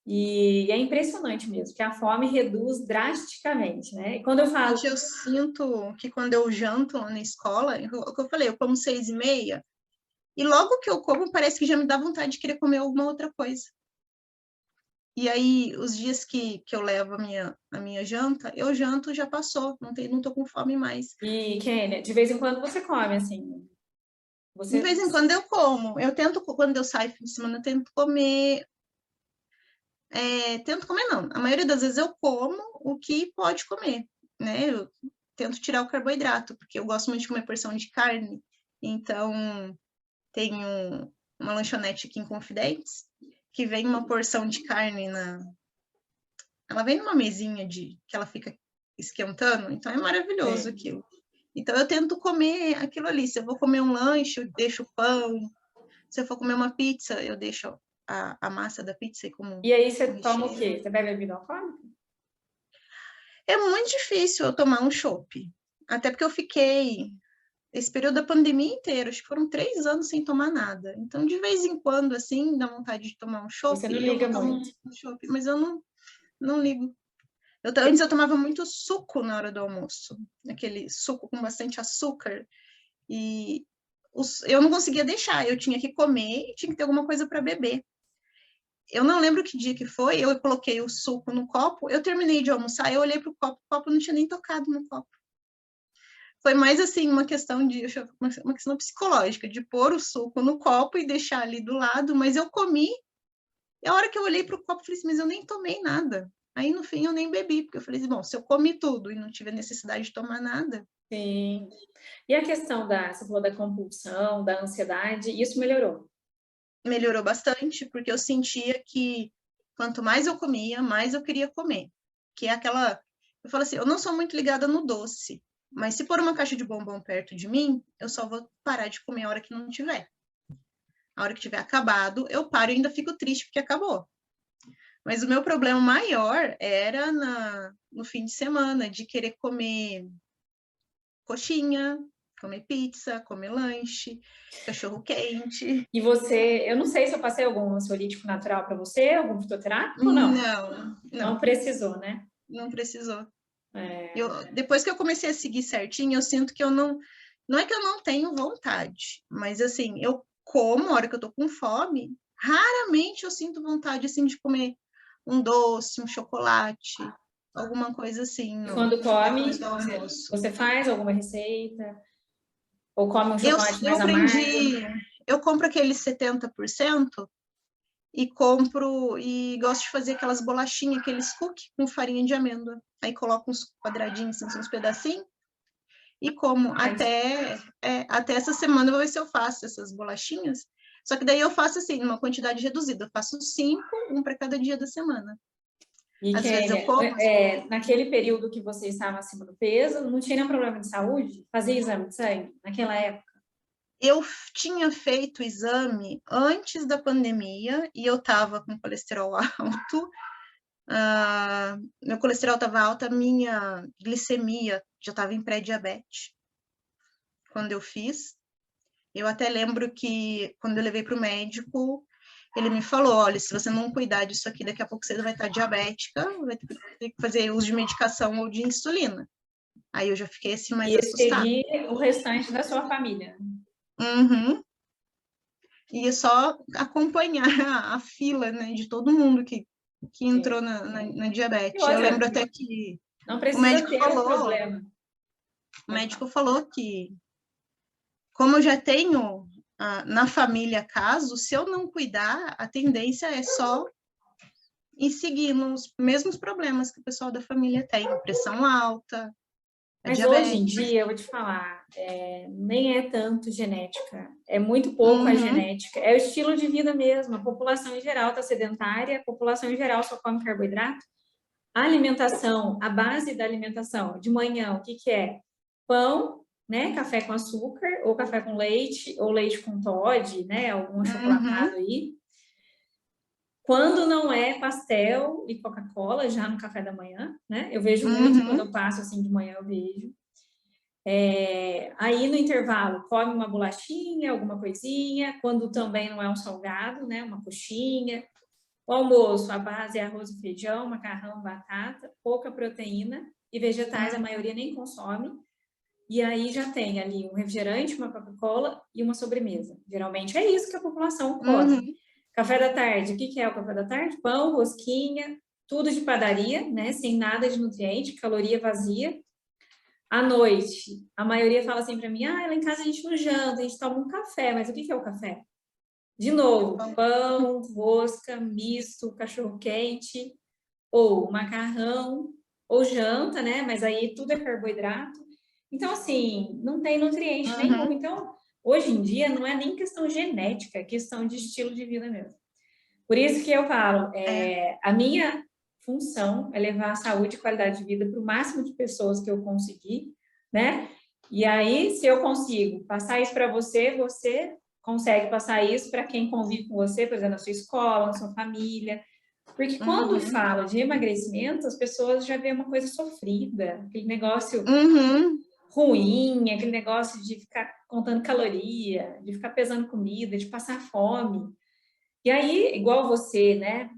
E é impressionante mesmo, que a fome reduz drasticamente, né? E quando eu falo, Gente, eu sinto que quando eu janto lá na escola, o que eu falei, eu como 6:30, e logo que eu como, parece que já me dá vontade de querer comer alguma outra coisa. E aí, os dias que eu levo a minha janta, eu janto, já passou, não tô com fome mais. e Kênia, de vez em quando você come, assim, De você... vez em quando eu como. Eu tento, quando eu saio fim de semana, eu tento comer. Tento comer, não. A maioria das vezes eu como o que pode comer, né? Eu tento tirar o carboidrato, porque eu gosto muito de comer porção de carne. Então, tenho uma lanchonete aqui em Confidentes, que vem uma porção de carne ela vem numa mesinha que ela fica esquentando, então é maravilhoso Sim. aquilo. Então eu tento comer aquilo ali. Se eu vou comer um lanche, eu deixo o pão. Se eu for comer uma pizza, eu deixo a massa da pizza como E aí o você toma o quê? recheio. Você bebe bebida alcoólica? É muito difícil eu tomar um chopp. Até porque eu fiquei esse período da pandemia inteiro, acho que foram 3 anos sem tomar nada. Então, de vez em quando, assim, dá vontade de tomar um chopp, Você não eu liga vou tomar muito. um chopp, mas eu não ligo. Antes eu tomava muito suco na hora do almoço, aquele suco com bastante açúcar, e eu não conseguia deixar, eu tinha que comer e tinha que ter alguma coisa para beber. Eu não lembro que dia que foi, eu coloquei o suco no copo, eu terminei de almoçar, eu olhei para o copo não tinha nem tocado no copo. Foi mais assim uma questão uma questão psicológica, de pôr o suco no copo e deixar ali do lado, mas eu comi, e a hora que eu olhei para o copo, eu falei assim, mas eu nem tomei nada. Aí, no fim, eu nem bebi, porque eu falei assim, bom, se eu comi tudo e não tive necessidade de tomar nada... Sim. E a questão você falou da compulsão, da ansiedade, isso melhorou? Melhorou bastante, porque eu sentia que quanto mais eu comia, mais eu queria comer. Que é aquela... Eu falo assim, eu não sou muito ligada no doce, mas se pôr uma caixa de bombom perto de mim, eu só vou parar de comer a hora que não tiver. A hora que tiver acabado, eu paro e ainda fico triste porque acabou. Mas o meu problema maior era no fim de semana, de querer comer coxinha, comer pizza, comer lanche, cachorro quente. E você, eu não sei se eu passei algum ansiolítico natural para você, algum fitoterápico ou não? Não, Não não, precisou, né? não precisou. É, Depois que eu comecei a seguir certinho, eu sinto que eu não é que eu não tenho vontade, mas assim, eu como a hora que eu tô com fome, raramente eu sinto vontade assim de comer um doce, um chocolate, alguma coisa assim, e quando depois come, do almoço. você faz alguma receita? Ou come um chocolate mais amargo? Eu compro aqueles 70% e gosto de fazer aquelas bolachinhas, aqueles cookies com farinha de amêndoa. Aí coloco uns quadradinhos, assim, uns pedacinhos, e como até essa semana eu vou ver se eu faço essas bolachinhas. Só que daí eu faço assim, numa quantidade reduzida. Eu faço 5, um para cada dia da semana. E às vezes eu como. Naquele período que você estava acima do peso, não tinha nenhum problema de saúde? Fazia exame de sangue naquela época? Eu tinha feito exame antes da pandemia e eu estava com colesterol alto. Meu colesterol estava alto, a minha glicemia já estava em pré-diabetes quando eu fiz. Eu até lembro que quando eu levei para o médico, ele me falou, olha, se você não cuidar disso aqui, daqui a pouco você vai estar diabética, vai ter que fazer uso de medicação ou de insulina. Aí eu já fiquei assim mais assustada. E seguir o restante da sua família. Uhum. E só acompanhar a fila, né, de todo mundo que entrou na diabetes. Eu lembro até que não precisa ter um problema. O médico falou que, como eu já tenho na família caso, se eu não cuidar, a tendência é só ir seguindo os mesmos problemas que o pessoal da família tem, pressão alta, mas diabetes. Hoje em dia, eu vou te falar, nem é tanto genética, é muito pouco a genética, é o estilo de vida mesmo, a população em geral está sedentária, a população em geral só come carboidrato. A alimentação, a base da alimentação, de manhã, o que que é? Pão, né, café com açúcar, ou café com leite, ou leite com Toddy, né, algum achocolatado aí. Quando não é pastel e Coca-Cola, já no café da manhã, né? Eu vejo muito quando eu passo assim de manhã, eu vejo. Aí no intervalo, come uma bolachinha, alguma coisinha, quando também não é um salgado, né? Uma coxinha. O almoço, a base é arroz e feijão, macarrão, batata, pouca proteína e vegetais, a maioria nem consome. E aí já tem ali um refrigerante, uma Coca-Cola e uma sobremesa. Geralmente é isso que a população come. Café da tarde, o que é o café da tarde? Pão, rosquinha, tudo de padaria, né? Sem nada de nutriente, caloria vazia. À noite, a maioria fala assim para mim, lá em casa a gente não janta, a gente toma um café, mas o que é o café? De novo, pão, rosca, misto, cachorro-quente, ou macarrão, ou janta, né? Mas aí tudo é carboidrato. Então, assim, não tem nutriente nenhum. Então, hoje em dia, não é nem questão genética, é questão de estilo de vida mesmo. Por isso que eu falo, a minha função é levar a saúde e qualidade de vida para o máximo de pessoas que eu conseguir, né? E aí, se eu consigo passar isso para você, você consegue passar isso para quem convive com você, por exemplo, na sua escola, na sua família. Porque quando fala de emagrecimento, as pessoas já veem uma coisa sofrida, aquele negócio ruim, aquele negócio de ficar contando caloria, de ficar pesando comida, de passar fome. E aí, igual você, né,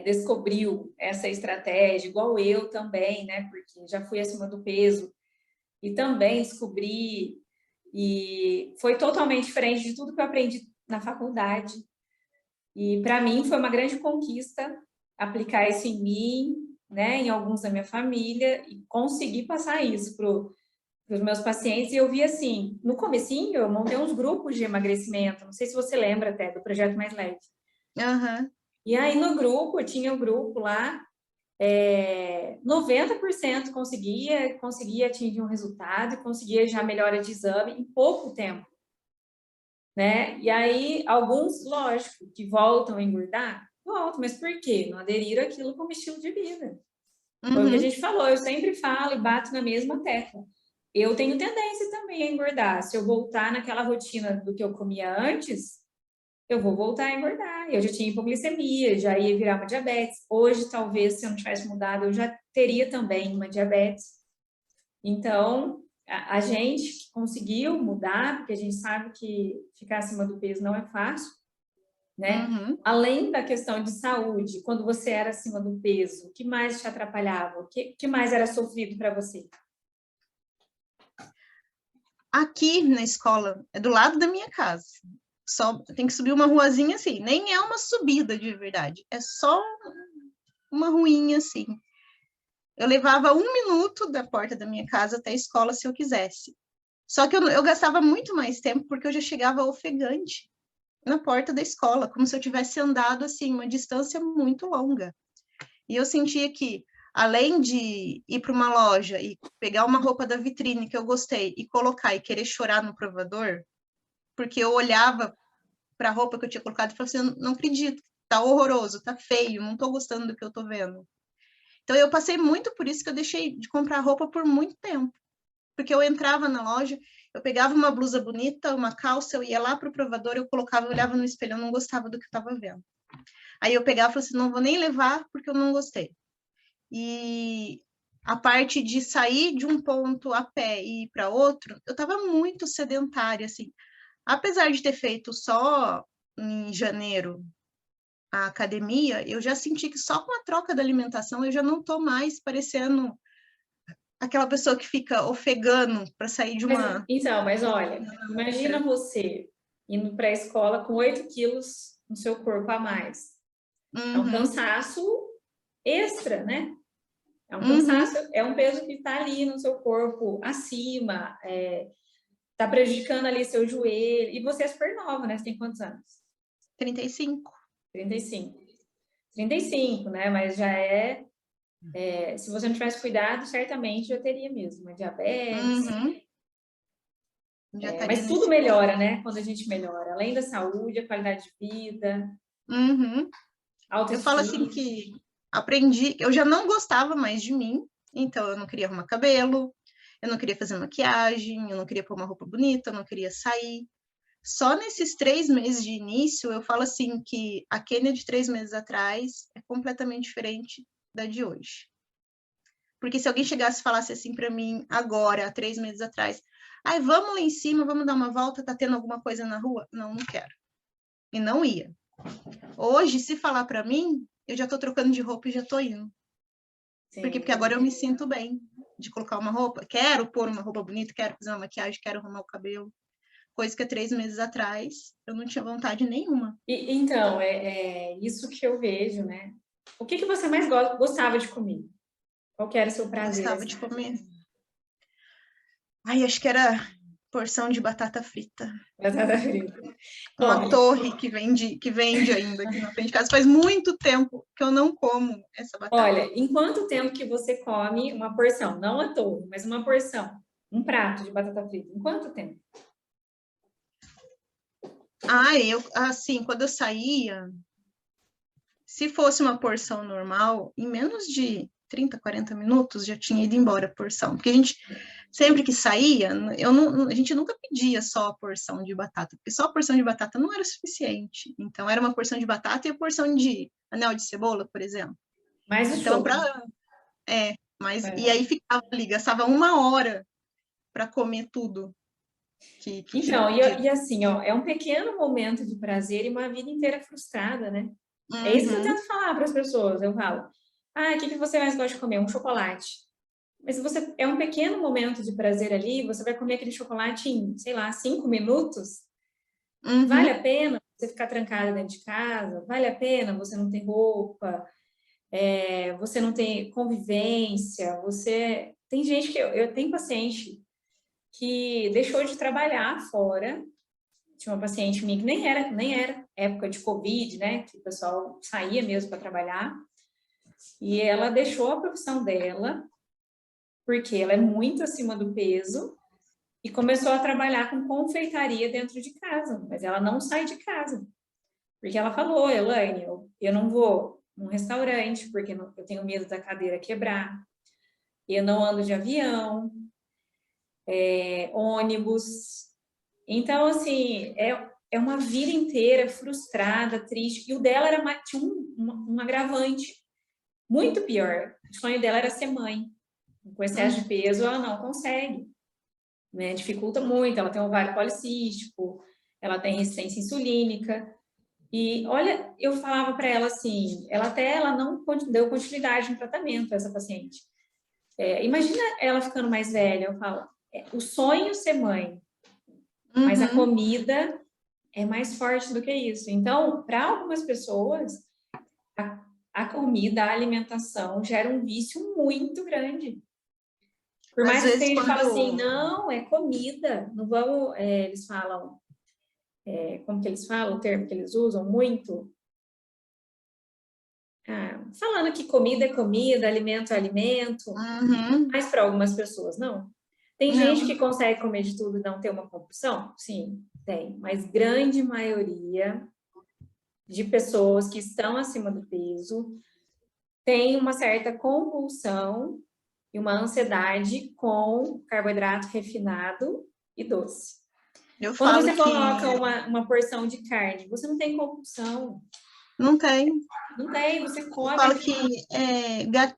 descobriu essa estratégia, igual eu também, né, porque já fui acima do peso e também descobri, e foi totalmente diferente de tudo que eu aprendi na faculdade. E para mim foi uma grande conquista aplicar isso em mim, né, em alguns da minha família e conseguir passar isso para os meus pacientes. E eu vi assim, no comecinho eu montei uns grupos de emagrecimento, não sei se você lembra até do Projeto Mais Leve. E aí no grupo, tinha o grupo lá, 90% conseguia atingir um resultado, conseguia já melhora de exame em pouco tempo. Né? E aí, alguns, lógico, que voltam a engordar, voltam, mas por quê? Não aderiram àquilo como estilo de vida. Foi o que a gente falou, eu sempre falo e bato na mesma tecla. Eu tenho tendência também a engordar. Se eu voltar naquela rotina do que eu comia antes, eu vou voltar a engordar. Eu já tinha hipoglicemia, já ia virar uma diabetes. Hoje, talvez, se eu não tivesse mudado, eu já teria também uma diabetes. Então, a gente que conseguiu mudar, porque a gente sabe que ficar acima do peso não é fácil, né? Além da questão de saúde, quando você era acima do peso, o que mais te atrapalhava? O que mais era sofrido para você? Aqui na escola, é do lado da minha casa. Só tem que subir uma ruazinha assim, nem é uma subida de verdade, é só uma ruinha assim. Eu levava 1 minuto da porta da minha casa até a escola se eu quisesse. Só que eu gastava muito mais tempo porque eu já chegava ofegante na porta da escola, como se eu tivesse andado assim uma distância muito longa. E eu sentia que, além de ir para uma loja e pegar uma roupa da vitrine que eu gostei e colocar e querer chorar no provador, porque eu olhava para a roupa que eu tinha colocado e falava assim, não acredito, tá horroroso, tá feio, não tô gostando do que eu tô vendo. Então eu passei muito por isso que eu deixei de comprar roupa por muito tempo. Porque eu entrava na loja, eu pegava uma blusa bonita, uma calça, eu ia lá para o provador, eu colocava, eu olhava no espelho, eu não gostava do que eu estava vendo. Aí eu pegava e falava assim, não vou nem levar porque eu não gostei. E a parte de sair de um ponto a pé e ir para outro, eu estava muito sedentária, assim. Apesar de ter feito só em janeiro a academia, eu já senti que só com a troca da alimentação eu já não estou mais parecendo aquela pessoa que fica ofegando para sair de uma... Mas olha, imagina você indo para a escola com 8 quilos no seu corpo a mais. É um cansaço extra, né? É um cansaço, é um peso que está ali no seu corpo, acima, está prejudicando ali seu joelho. E você é super nova, né? Você tem quantos anos? 35. 35. 35, né? Mas já se você não tivesse cuidado, certamente já teria mesmo uma diabetes. Já estaria Mas tudo nesse melhora, né? Quando a gente melhora. Além da saúde, a qualidade de vida, Eu falo assim que aprendi, eu já não gostava mais de mim, então eu não queria arrumar cabelo, eu não queria fazer maquiagem, eu não queria pôr uma roupa bonita, eu não queria sair. Só nesses 3 meses de início, eu falo assim que a Kênia de 3 meses atrás é completamente diferente da de hoje. Porque se alguém chegasse e falasse assim para mim agora, há 3 meses atrás, ai, vamos lá em cima, vamos dar uma volta, tá tendo alguma coisa na rua? Não, não quero. E não ia. Hoje, se falar para mim, eu já tô trocando de roupa e já tô indo. Porque agora eu me sinto bem de colocar uma roupa. Quero pôr uma roupa bonita, quero fazer uma maquiagem, quero arrumar o cabelo. Coisa que há 3 meses atrás eu não tinha vontade nenhuma. Então, é isso que eu vejo, né? O que você mais gostava de comer? Qual que era o seu prazer? Gostava de comer. Ai, acho que era porção de batata frita. Batata frita. Uma torre que vende ainda aqui na frente de casa. Faz muito tempo que eu não como essa batata. Olha, em quanto tempo que você come uma porção? Não a torre, mas uma porção. Um prato de batata frita. Em quanto tempo? Assim, quando eu saía, se fosse uma porção normal, em menos de 30, 40 minutos já tinha ido embora a porção. Porque a gente, sempre que saía, a gente nunca pedia só a porção de batata, porque só a porção de batata não era suficiente. Então, era uma porção de batata e a porção de anel de cebola, por exemplo. Mais o então, show. E aí ficava ali, gastava 1 hora para comer tudo. Então, e assim, ó, é um pequeno momento de prazer e uma vida inteira frustrada, né? É isso que eu tento falar para as pessoas. Eu falo, o que você mais gosta de comer? Um chocolate. Mas é um pequeno momento de prazer ali, você vai comer aquele chocolate em, sei lá, 5 minutos. Vale a pena você ficar trancada dentro de casa? Vale a pena você não ter roupa? Você não tem convivência? Tem gente que... Eu tenho paciente que deixou de trabalhar fora. Tinha uma paciente minha que nem era época de Covid, né? Que o pessoal saía mesmo para trabalhar. E ela deixou a profissão dela, porque ela é muito acima do peso, e começou a trabalhar com confeitaria dentro de casa, mas ela não sai de casa. Porque ela falou, Elaine, eu não vou num restaurante, porque eu tenho medo da cadeira quebrar. Eu não ando de avião, ônibus. Então, assim, é uma vida inteira frustrada, triste. E o dela tinha um agravante muito pior. O sonho dela era ser mãe. Com excesso de peso, ela não consegue. Né? Dificulta muito. Ela tem ovário policístico, ela tem resistência insulínica. E, olha, eu falava para ela assim, ela não deu continuidade no tratamento, essa paciente. Imagina ela ficando mais velha, eu falo, o sonho ser mãe, mas a comida é mais forte do que isso. Então, para algumas pessoas, a comida, a alimentação gera um vício muito grande. Por mais Às que vezes, a gente quando... fala assim, não, é comida, não vamos, eles falam, como que eles falam, o termo que eles usam muito? Falando que comida é comida, alimento é alimento, Uhum. mas para algumas pessoas não. Tem gente Não. que consegue comer de tudo e não ter uma compulsão? Sim, tem, mas grande maioria de pessoas que estão acima do peso tem uma certa compulsão e uma ansiedade com carboidrato refinado e doce. Eu Quando falo você que coloca uma porção de carne, você não tem compulsão. não tem. Não tem, você Eu come. falo que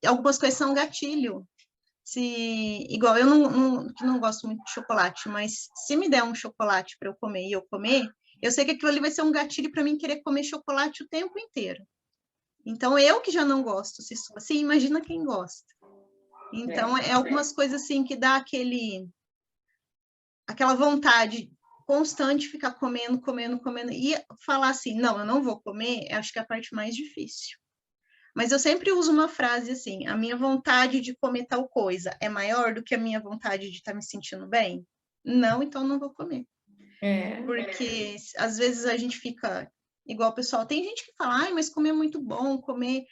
algumas coisas são gatilho. Se, igual, eu não gosto muito de chocolate, mas se me der um chocolate para eu comer e eu comer, eu sei que aquilo ali vai ser um gatilho para mim querer comer chocolate o tempo inteiro. Então, eu que já não gosto, se assim, imagina quem gosta. Então, é algumas coisas assim que dá aquela vontade constante de ficar comendo, e falar assim, não, eu não vou comer, acho que é a parte mais difícil. Mas eu sempre uso uma frase assim, a minha vontade de comer tal coisa é maior do que a minha vontade de estar me sentindo bem? Não, então não vou comer. Porque às vezes a gente fica igual o pessoal, tem gente que fala, ai, mas comer é muito bom, comer,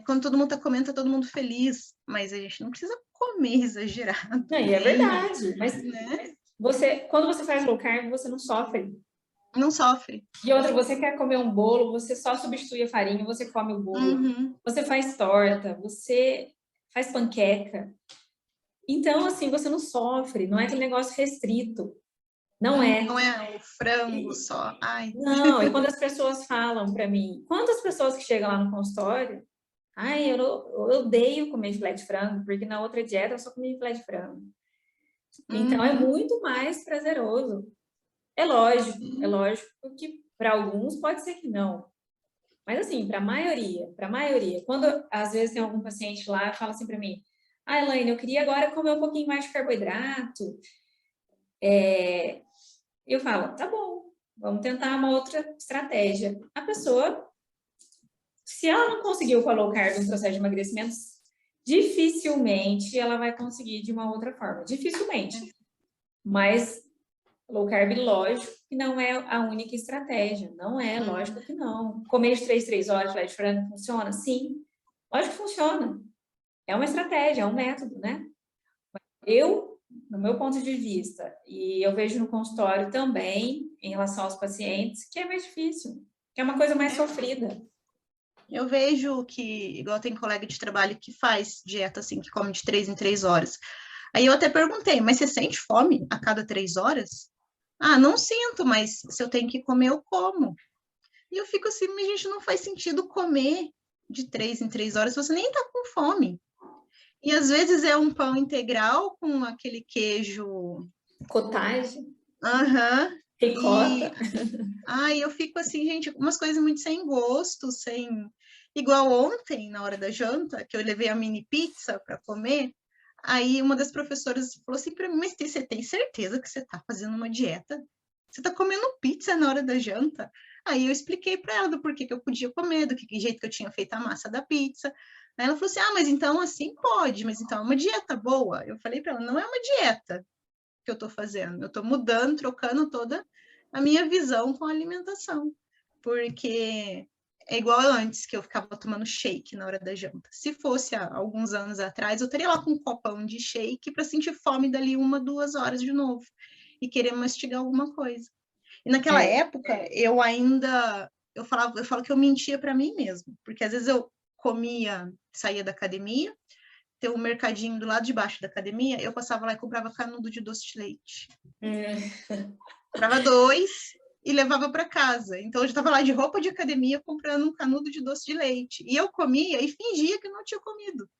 quando todo mundo está comendo, tá todo mundo feliz, mas a gente não precisa comer exagerado. Não, e é verdade, mas né? quando você faz low carb, você não sofre. Não sofre. E outra, você quer comer um bolo, você só substitui a farinha, você come o bolo. Uhum. Você faz torta, você faz panqueca. Então, assim, você não sofre, não é aquele negócio restrito. Não é. Não é o frango só. Ai. Não, e quando as pessoas falam para mim, quantas pessoas que chegam lá no consultório, ai, eu odeio comer filé de frango, porque na outra dieta eu só comi filé de frango. Então, é muito mais prazeroso. É lógico que para alguns pode ser que não. Mas assim, para a maioria, quando às vezes tem algum paciente lá que fala assim para mim, ah, Elaine, eu queria agora comer um pouquinho mais de carboidrato. Eu falo, tá bom, vamos tentar uma outra estratégia. A pessoa, se ela não conseguiu com a low carb no processo de emagrecimento, dificilmente ela vai conseguir de uma outra forma. Dificilmente. Mas low carb, lógico que não é a única estratégia. Não é, lógico que não. Comer de 3 horas de frango funciona? Sim. Lógico que funciona. É uma estratégia, é um método, né? No meu ponto de vista, e eu vejo no consultório também, em relação aos pacientes, que é mais difícil, que é uma coisa mais sofrida. Eu vejo que, igual tem colega de trabalho que faz dieta assim, que come de 3 em 3 horas. Aí eu até perguntei, mas você sente fome a cada 3 horas? Ah, não sinto, mas se eu tenho que comer, eu como. E eu fico assim, mas gente, não faz sentido comer de 3 em 3 horas, você nem tá com fome. E às vezes é um pão integral com aquele queijo... Cottage. Aham. Ricota. Ai, eu fico assim, gente, umas coisas muito sem gosto, sem... Igual ontem, na hora da janta, que eu levei a mini pizza para comer, aí uma das professoras falou assim para mim, mas você tem certeza que você está fazendo uma dieta? Você está comendo pizza na hora da janta? Aí eu expliquei para ela do porquê que eu podia comer, do que jeito que eu tinha feito a massa da pizza. Aí ela falou assim, ah, mas então assim pode, mas então é uma dieta boa. Eu falei para ela, não é uma dieta que eu estou fazendo, eu estou mudando, trocando toda a minha visão com a alimentação, porque é igual antes, que eu ficava tomando shake na hora da janta. Se fosse há alguns anos atrás, eu estaria lá com um copão de shake para sentir fome dali 1, 2 horas de novo e querer mastigar alguma coisa. E naquela época, eu falo que eu mentia para mim mesma, porque às vezes eu saía da academia, tem um mercadinho do lado de baixo da academia, eu passava lá e comprava canudo de doce de leite. Comprava 2 e levava para casa. Então, eu já estava lá de roupa de academia comprando um canudo de doce de leite. E eu comia e fingia que não tinha comido.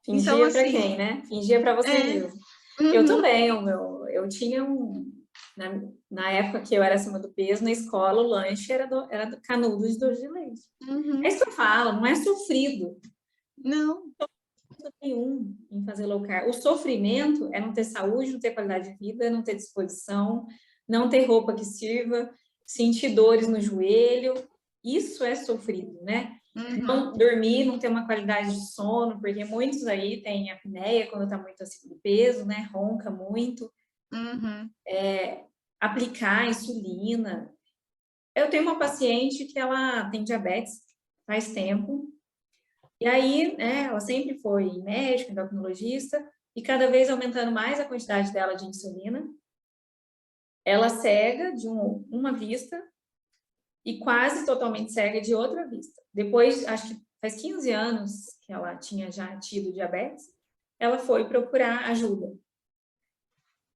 Fingia então, para quem, né? Fingia para você mesmo. Eu também, eu tinha na época que eu era acima do peso, na escola, o lanche era do canudo de doce de leite. É isso que eu falo, não é sofrido. Não. Nenhum em fazer low carb. O sofrimento é não ter saúde, não ter qualidade de vida, não ter disposição, não ter roupa que sirva, sentir dores no joelho. Isso é sofrido, né? Não dormir, não ter uma qualidade de sono, porque muitos aí têm apneia quando está muito acima do peso, né? Ronca muito. Aplicar insulina. Eu tenho uma paciente que ela tem diabetes faz tempo, e aí, né, ela sempre foi médica, endocrinologista, e cada vez aumentando mais a quantidade dela de insulina. Ela cega de uma vista e quase totalmente cega de outra vista. Depois, acho que faz 15 anos que ela tinha já tido diabetes, ela foi procurar ajuda.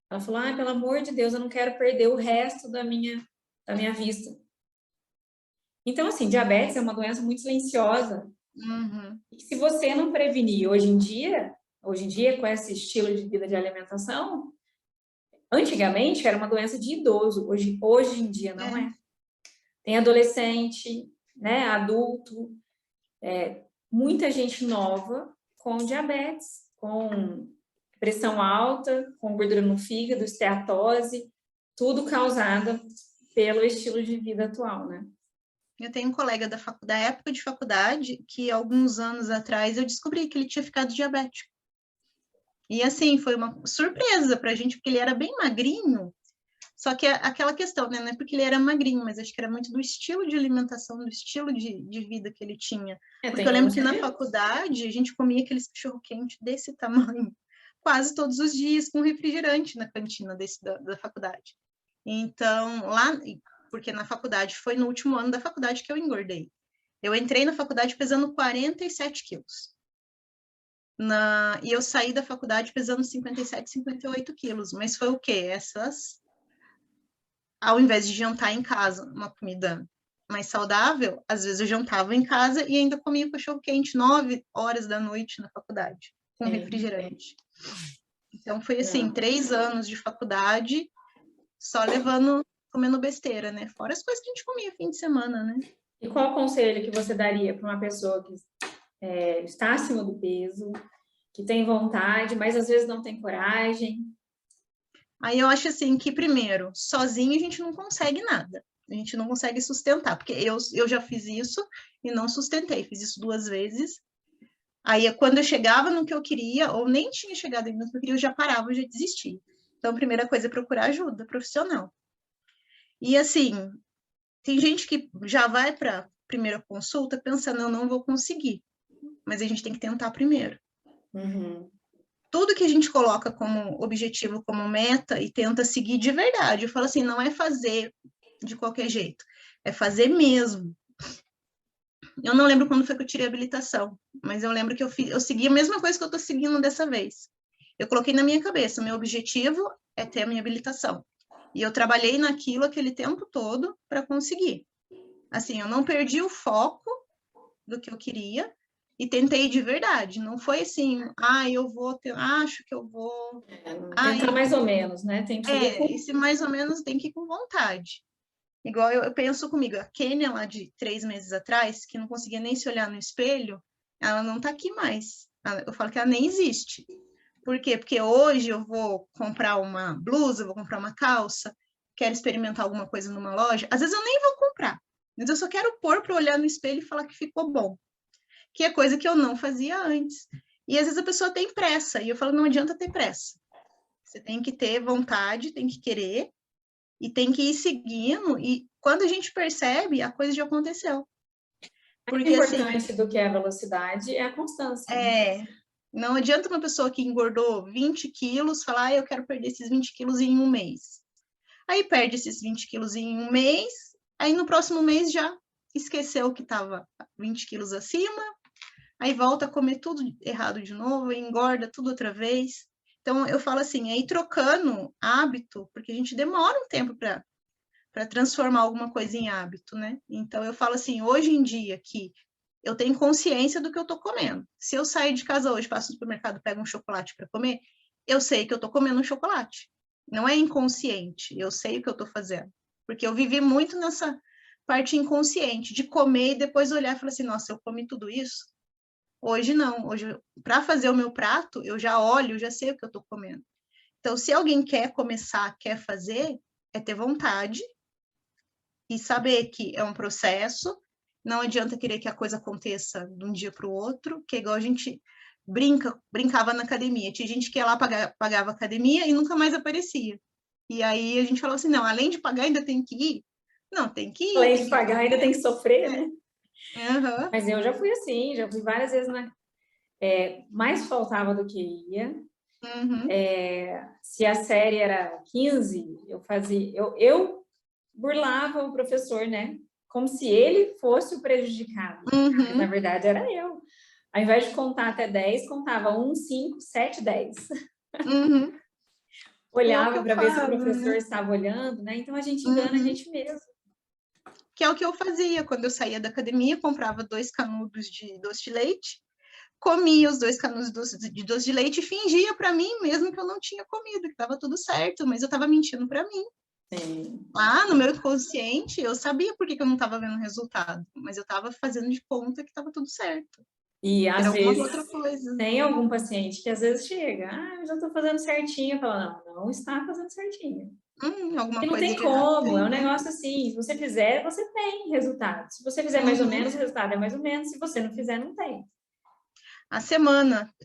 Ela falou, pelo amor de Deus, eu não quero perder o resto da minha vista. Então, assim, diabetes é uma doença muito silenciosa. E se você não prevenir hoje em dia, com esse estilo de vida de alimentação, antigamente era uma doença de idoso, hoje em dia não é. Tem adolescente, né, adulto, muita gente nova com diabetes, com pressão alta, com gordura no fígado, esteatose, tudo causado pelo estilo de vida atual, né? Eu tenho um colega da época de faculdade que alguns anos atrás eu descobri que ele tinha ficado diabético. E assim, foi uma surpresa para a gente, porque ele era bem magrinho, só que aquela questão, né? Não é porque ele era magrinho, mas acho que era muito do estilo de alimentação, do estilo de vida que ele tinha. Porque eu lembro que na faculdade a gente comia aqueles cachorro-quente desse tamanho, quase todos os dias, com refrigerante na cantina da faculdade. Então, lá, porque na faculdade, foi no último ano da faculdade que eu engordei. Eu entrei na faculdade pesando 47 quilos. E eu saí da faculdade pesando 57, 58 quilos. Mas foi o quê? Ao invés de jantar em casa, uma comida mais saudável, às vezes eu jantava em casa e ainda comia cachorro-quente 9 horas da noite na faculdade, com refrigerante. Então, foi assim, 3 anos de faculdade, só comendo besteira, né? Fora as coisas que a gente comia fim de semana, né? E qual conselho que você daria para uma pessoa que está acima do peso, que tem vontade, mas às vezes não tem coragem? Aí eu acho assim que, primeiro, sozinho a gente não consegue nada. A gente não consegue sustentar, porque eu já fiz isso e não sustentei. Fiz isso 2 vezes. Aí, quando eu chegava no que eu queria, ou nem tinha chegado ainda no que eu queria, eu já parava, eu já desistia. Então, a primeira coisa é procurar ajuda profissional. E, assim, tem gente que já vai para a primeira consulta pensando, eu não vou conseguir. Mas a gente tem que tentar primeiro. Tudo que a gente coloca como objetivo, como meta, e tenta seguir de verdade. Eu falo assim, não é fazer de qualquer jeito, é fazer mesmo. Eu não lembro quando foi que eu tirei a habilitação, mas eu lembro que eu segui a mesma coisa que eu estou seguindo dessa vez. Eu coloquei na minha cabeça, meu objetivo é ter a minha habilitação. E eu trabalhei naquilo aquele tempo todo para conseguir. Assim, eu não perdi o foco do que eu queria e tentei de verdade. Não foi assim, eu vou ter, acho que eu vou. Tentar mais ou menos, né? Tem que fazer esse mais ou menos tem que ir com vontade. Igual eu penso comigo, a Kênia lá de 3 meses atrás, que não conseguia nem se olhar no espelho, ela não tá aqui mais. Eu falo que ela nem existe. Por quê? Porque hoje eu vou comprar uma blusa, vou comprar uma calça, quero experimentar alguma coisa numa loja. Às vezes eu nem vou comprar, mas eu só quero pôr para olhar no espelho e falar que ficou bom. Que é coisa que eu não fazia antes. E às vezes a pessoa tem pressa, e eu falo, não adianta ter pressa. Você tem que ter vontade, tem que querer, e tem que ir seguindo, e quando a gente percebe, a coisa já aconteceu. Porque, o importante assim, do que é a velocidade é a constância. Não adianta uma pessoa que engordou 20 quilos falar, eu quero perder esses 20 quilos em um mês. Aí perde esses 20 quilos em um mês, aí no próximo mês já esqueceu que estava 20 quilos acima, aí volta a comer tudo errado de novo, engorda tudo outra vez. Então, eu falo assim, é ir trocando hábito, porque a gente demora um tempo para transformar alguma coisa em hábito, né? Então, eu falo assim, hoje em dia que eu tenho consciência do que eu estou comendo. Se eu sair de casa hoje, passo no supermercado, pego um chocolate para comer, eu sei que eu estou comendo um chocolate. Não é inconsciente, eu sei o que eu estou fazendo. Porque eu vivi muito nessa parte inconsciente, de comer e depois olhar e falar assim, nossa, eu comi tudo isso? Hoje não. Hoje, para fazer o meu prato, eu já olho, já sei o que eu estou comendo. Então, se alguém quer começar, quer fazer, é ter vontade e saber que é um processo não adianta querer que a coisa aconteça de um dia para o outro, que é igual a gente brincava na academia. Tinha gente que ia lá, pagava academia e nunca mais aparecia. E aí a gente falou assim, não, além de pagar, ainda tem que ir? Não, tem que ir. Além de pagar, ainda tem que sofrer, né? Uhum. Mas eu já fui assim, já fui várias vezes mais faltava do que ia. Uhum. Se a série era 15, eu burlava o professor, né? Como se ele fosse o prejudicado. Mas, na verdade, era eu. Ao invés de contar até 10, contava 1, 5, 7, 10. Uhum. Olhava para ver se o falo, professor né? estava olhando, né? Então, a gente engana a gente mesmo. Que é o que eu fazia quando eu saía da academia, comprava 2 canudos de doce de leite, comia os 2 canudos de doce de leite e fingia para mim mesmo que eu não tinha comido, que estava tudo certo, mas eu estava mentindo para mim. Sim. Lá no meu inconsciente, eu sabia por que eu não estava vendo resultado, mas eu estava fazendo de conta que estava tudo certo. E, às Era alguma vezes, outra coisa. tem algum paciente que, às vezes, chega, eu já estou fazendo certinho. Fala, não está fazendo certinho. Alguma E não coisa tem de errado como, tem, é um né? negócio assim, se você fizer, você tem resultado. Se você fizer mais ou menos, o resultado é mais ou menos. Se você não fizer, não tem.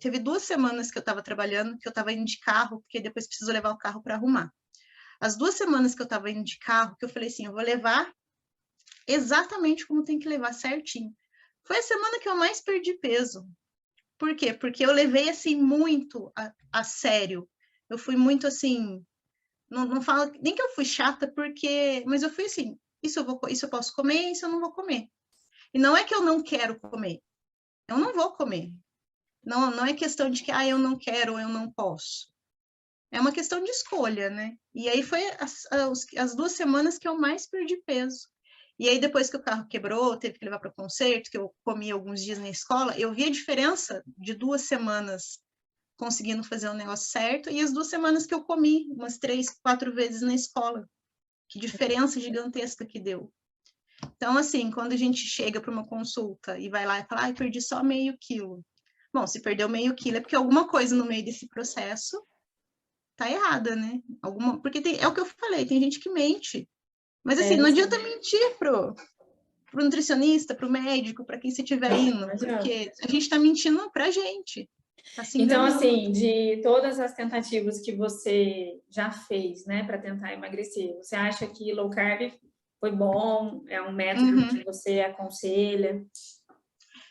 Teve 2 semanas que eu estava trabalhando, que eu estava indo de carro, porque depois preciso levar o carro para arrumar. As 2 semanas que eu estava indo de carro, que eu falei assim, eu vou levar exatamente como tem que levar, certinho. Foi a semana que eu mais perdi peso. Por quê? Porque eu levei, assim, muito a sério. Eu fui muito, assim, não falo nem que eu fui chata, porque, mas eu fui assim, isso eu posso comer, isso eu não vou comer. E não é que eu não quero comer, eu não vou comer. Não é questão de que, eu não quero ou eu não posso. É uma questão de escolha, né? E aí foi as 2 semanas que eu mais perdi peso. E aí, depois que o carro quebrou, teve que levar para o conserto, que eu comi alguns dias na escola, eu vi a diferença de 2 semanas conseguindo fazer o negócio certo, e as 2 semanas que eu comi umas 3, 4 vezes na escola. Que diferença gigantesca que deu. Então, assim, quando a gente chega para uma consulta e vai lá e fala, perdi só meio quilo. Bom, se perdeu meio quilo é porque alguma coisa no meio desse processo tá errada, né? Porque é o que eu falei, tem gente que mente. Mas, assim, não adianta mentir pro nutricionista, pro médico, para quem você estiver indo, porque a gente está mentindo pra gente. Tá se Então, enganando. assim, de todas as tentativas que você já fez, né, para tentar emagrecer, você acha que low carb foi bom? É um método que você aconselha?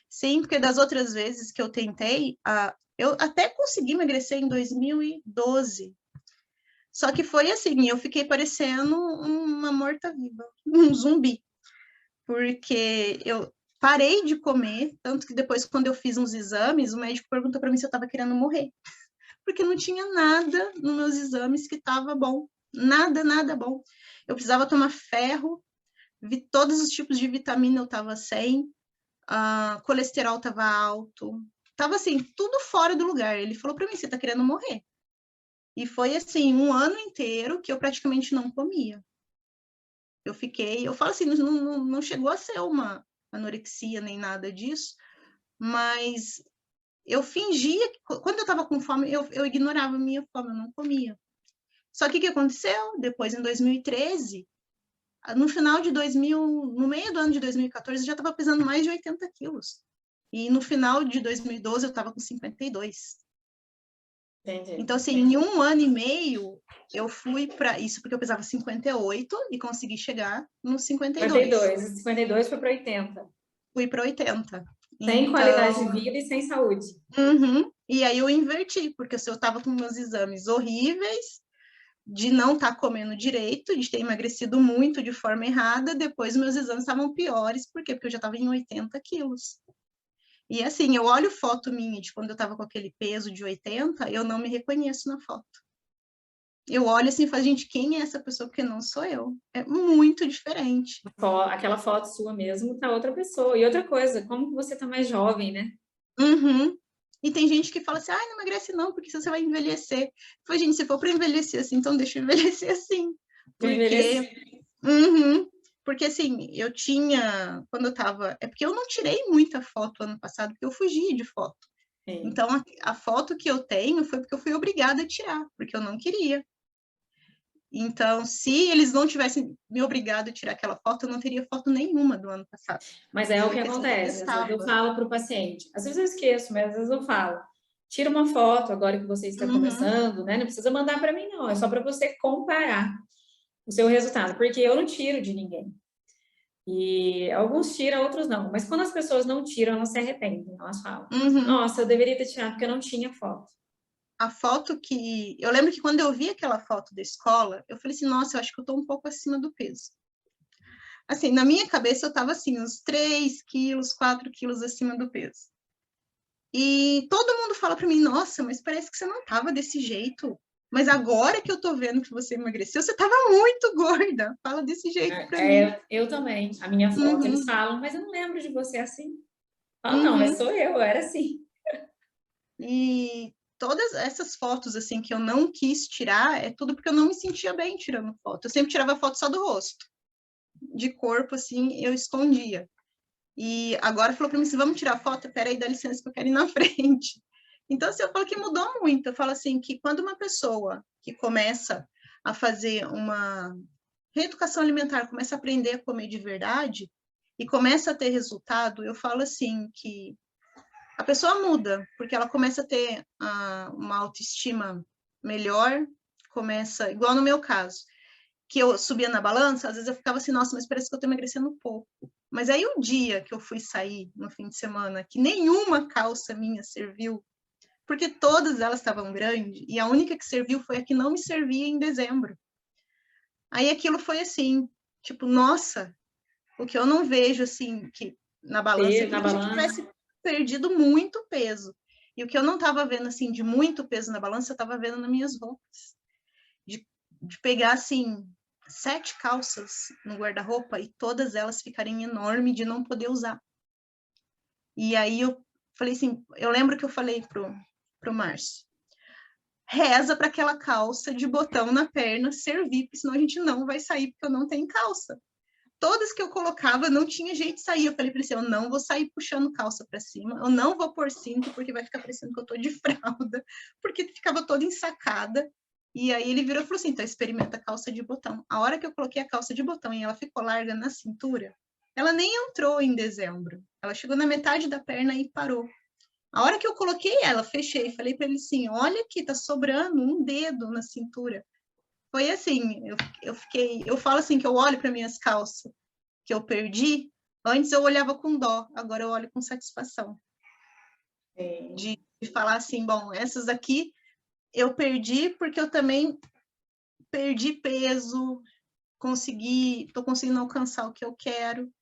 Sim, porque das outras vezes que eu tentei, eu até consegui emagrecer em 2012. Só que foi assim, eu fiquei parecendo uma morta-viva, um zumbi. Porque eu parei de comer, tanto que depois, quando eu fiz uns exames, o médico perguntou para mim se eu estava querendo morrer. Porque não tinha nada nos meus exames que estava bom. Nada, nada bom. Eu precisava tomar ferro, todos os tipos de vitamina eu estava sem, colesterol estava alto, estava assim, tudo fora do lugar. Ele falou para mim, você está querendo morrer. E foi assim, um ano inteiro que eu praticamente não comia. Eu falo assim, não chegou a ser uma anorexia nem nada disso, mas eu fingia que quando eu estava com fome, eu ignorava a minha fome, eu não comia. Só que o que aconteceu? Depois, em 2013, no final de 2000, no meio do ano de 2014, eu já estava pesando mais de 80 quilos. E no final de 2012, eu estava com 52. Entendi. Então, assim, em um ano e meio, eu fui para isso, porque eu pesava 58 e consegui chegar nos 52. 52 foi para 80. Fui para 80. Sem Então, qualidade de vida e sem saúde. E aí eu inverti, porque se eu estava com meus exames horríveis, de não estar comendo direito, de ter emagrecido muito de forma errada, depois meus exames estavam piores, por quê? Porque eu já estava em 80 quilos. E assim, eu olho foto minha de quando eu estava com aquele peso de 80, eu não me reconheço na foto. Eu olho assim e falo, gente, quem é essa pessoa? Porque não sou eu. É muito diferente. Aquela foto sua mesmo tá outra pessoa. E outra coisa, como que você tá mais jovem, né? E tem gente que fala assim, não emagrece não, porque você vai envelhecer. Eu falei, gente, se for para envelhecer assim, então deixa eu envelhecer assim. Porque assim, eu tinha, quando eu tava, é porque eu não tirei muita foto ano passado, porque eu fugi de foto. Sim. Então, a foto que eu tenho foi porque eu fui obrigada a tirar, porque eu não queria. Então, se eles não tivessem me obrigado a tirar aquela foto, eu não teria foto nenhuma do ano passado. Mas é o que acontece, às vezes eu falo para o paciente, às vezes eu esqueço, mas às vezes eu falo, tira uma foto agora que você está começando, né? Não precisa mandar para mim, não, é só para você comparar o seu resultado, porque eu não tiro de ninguém. E alguns tiram, outros não. Mas quando as pessoas não tiram, elas se arrependem. Elas falam, nossa, eu deveria ter tirado porque eu não tinha foto. A foto que... Eu lembro que quando eu vi aquela foto da escola, eu falei assim, nossa, eu acho que eu tô um pouco acima do peso. Assim, na minha cabeça eu tava assim, uns 3 quilos, 4 quilos acima do peso. E todo mundo fala para mim, nossa, mas parece que você não tava desse jeito. Mas agora que eu tô vendo que você emagreceu, você tava muito gorda. Fala desse jeito para mim. Eu também. A minha foto, eles falam, mas eu não lembro de você assim. Falo, não, mas sou eu era assim. E todas essas fotos, assim, que eu não quis tirar, é tudo porque eu não me sentia bem tirando foto. Eu sempre tirava foto só do rosto. De corpo, assim, eu escondia. E agora falou para mim, se vamos tirar foto, peraí, dá licença que eu quero ir na frente. Então, assim, eu falo que mudou muito. Eu falo assim, que quando uma pessoa que começa a fazer uma reeducação alimentar, começa a aprender a comer de verdade e começa a ter resultado, eu falo assim, que a pessoa muda, porque ela começa a ter uma autoestima melhor, começa, igual no meu caso, que eu subia na balança, às vezes eu ficava assim, nossa, mas parece que eu tô emagrecendo pouco. Mas aí o dia que eu fui sair no fim de semana, que nenhuma calça minha serviu, porque todas elas estavam grandes, e a única que serviu foi a que não me servia em dezembro. Aí aquilo foi assim, tipo, nossa, o que eu não vejo assim, que na balança, Na que eu tivesse perdido muito peso. E o que eu não estava vendo assim de muito peso na balança, eu estava vendo nas minhas roupas. De pegar assim 7 calças no guarda-roupa e todas elas ficarem enormes de não poder usar. E aí eu falei assim, eu lembro que eu falei pro Márcio, reza para aquela calça de botão na perna servir, porque senão a gente não vai sair, porque eu não tenho calça. Todas que eu colocava não tinha jeito de sair. Eu falei para ele, eu não vou sair puxando calça para cima, eu não vou pôr cinto, porque vai ficar parecendo que eu tô de fralda, porque ficava toda ensacada. E aí ele virou e falou assim, então experimenta a calça de botão. A hora que eu coloquei a calça de botão e ela ficou larga na cintura, ela nem entrou em dezembro. Ela chegou na metade da perna e parou. A hora que eu coloquei ela, fechei, falei para ele assim, olha aqui, tá sobrando um dedo na cintura. Foi assim, eu falo assim, que eu olho para minhas calças que eu perdi, antes eu olhava com dó, agora eu olho com satisfação. De falar assim, bom, essas aqui eu perdi porque eu também perdi peso, tô conseguindo alcançar o que eu quero.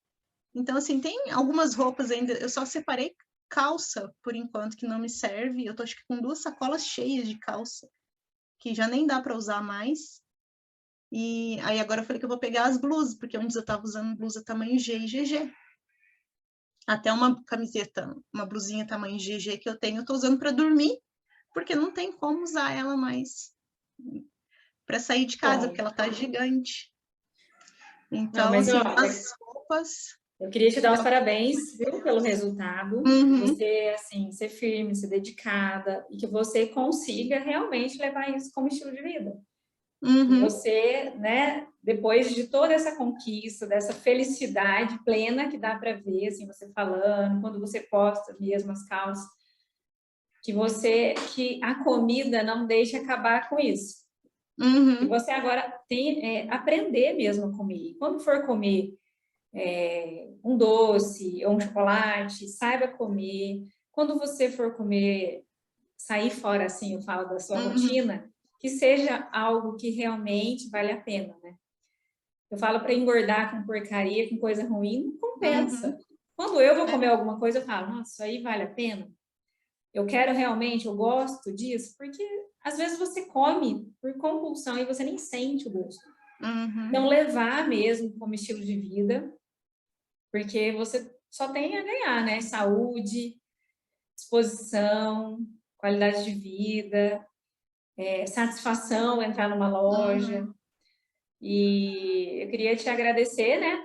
Então, assim, tem algumas roupas ainda, eu só separei calça, por enquanto, que não me serve, eu tô acho que com 2 sacolas cheias de calça, que já nem dá para usar mais. E aí agora eu falei que eu vou pegar as blusas, porque antes eu estava usando blusa tamanho G e GG. Até uma camiseta, uma blusinha tamanho GG que eu tenho, eu tô usando para dormir, porque não tem como usar ela mais para sair de casa, porque ela tá gigante. Então, não, mas, assim, ó, as roupas... Eu queria te dar os parabéns, viu, pelo resultado. Você, assim, ser firme, ser dedicada e que você consiga realmente levar isso como estilo de vida. Você, né, depois de toda essa conquista, dessa felicidade plena que dá para ver, assim, você falando, quando você posta mesmo as calças, que a comida não deixe acabar com isso. E você agora tem aprender mesmo a comer. Quando for comer um doce ou um chocolate, saiba comer. Quando você for comer, sair fora, assim, eu falo da sua rotina, que seja algo que realmente vale a pena, né? Eu falo para engordar com porcaria, com coisa ruim, não compensa. Quando eu vou comer alguma coisa, eu falo, nossa, isso aí vale a pena? Eu quero realmente, eu gosto disso, porque às vezes você come por compulsão e você nem sente o gosto. Então, levar mesmo como estilo de vida, porque você só tem a ganhar, né? Saúde, disposição, qualidade de vida, satisfação entrar numa loja. E eu queria te agradecer, né,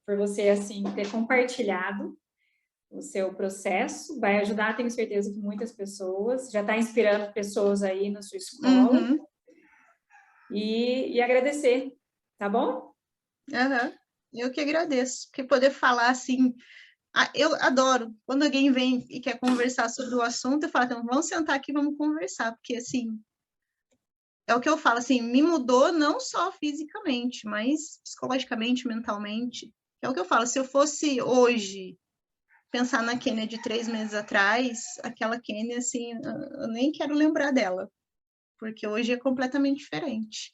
por você, assim, ter compartilhado o seu processo. Vai ajudar, tenho certeza, que muitas pessoas. Já está inspirando pessoas aí na sua escola. e agradecer, tá bom? Uhum. Eu que agradeço, porque poder falar assim, eu adoro quando alguém vem e quer conversar sobre o assunto, eu falo, então vamos sentar aqui, vamos conversar, porque assim, é o que eu falo, assim, me mudou não só fisicamente, mas psicologicamente, mentalmente. É o que eu falo, se eu fosse hoje pensar na Kênia de 3 meses atrás, aquela Kênia, assim, eu nem quero lembrar dela, porque hoje é completamente diferente.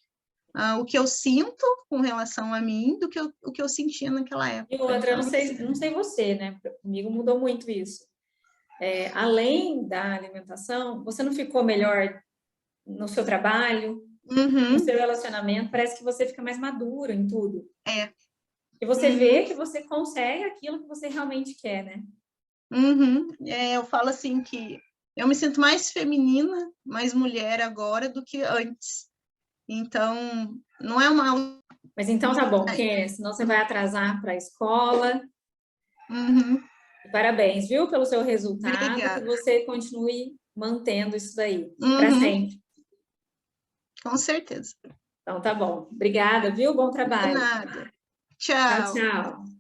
O que eu sinto com relação a mim do que o que eu sentia naquela época. E outra, eu Então, não sei você, né? Comigo mudou muito isso. Além da alimentação, você não ficou melhor no seu trabalho, no seu relacionamento? Parece que você fica mais madura em tudo. E você vê que você consegue aquilo que você realmente quer, né? Eu falo assim que eu me sinto mais feminina, mais mulher agora do que antes. Então, não é uma... Mas então tá bom, Kênia, senão você vai atrasar para a escola. Parabéns, viu, pelo seu resultado. Obrigada. Que você continue mantendo isso daí para sempre. Com certeza. Então tá bom. Obrigada, viu? Bom De trabalho. nada. Tchau, Tchau. tchau.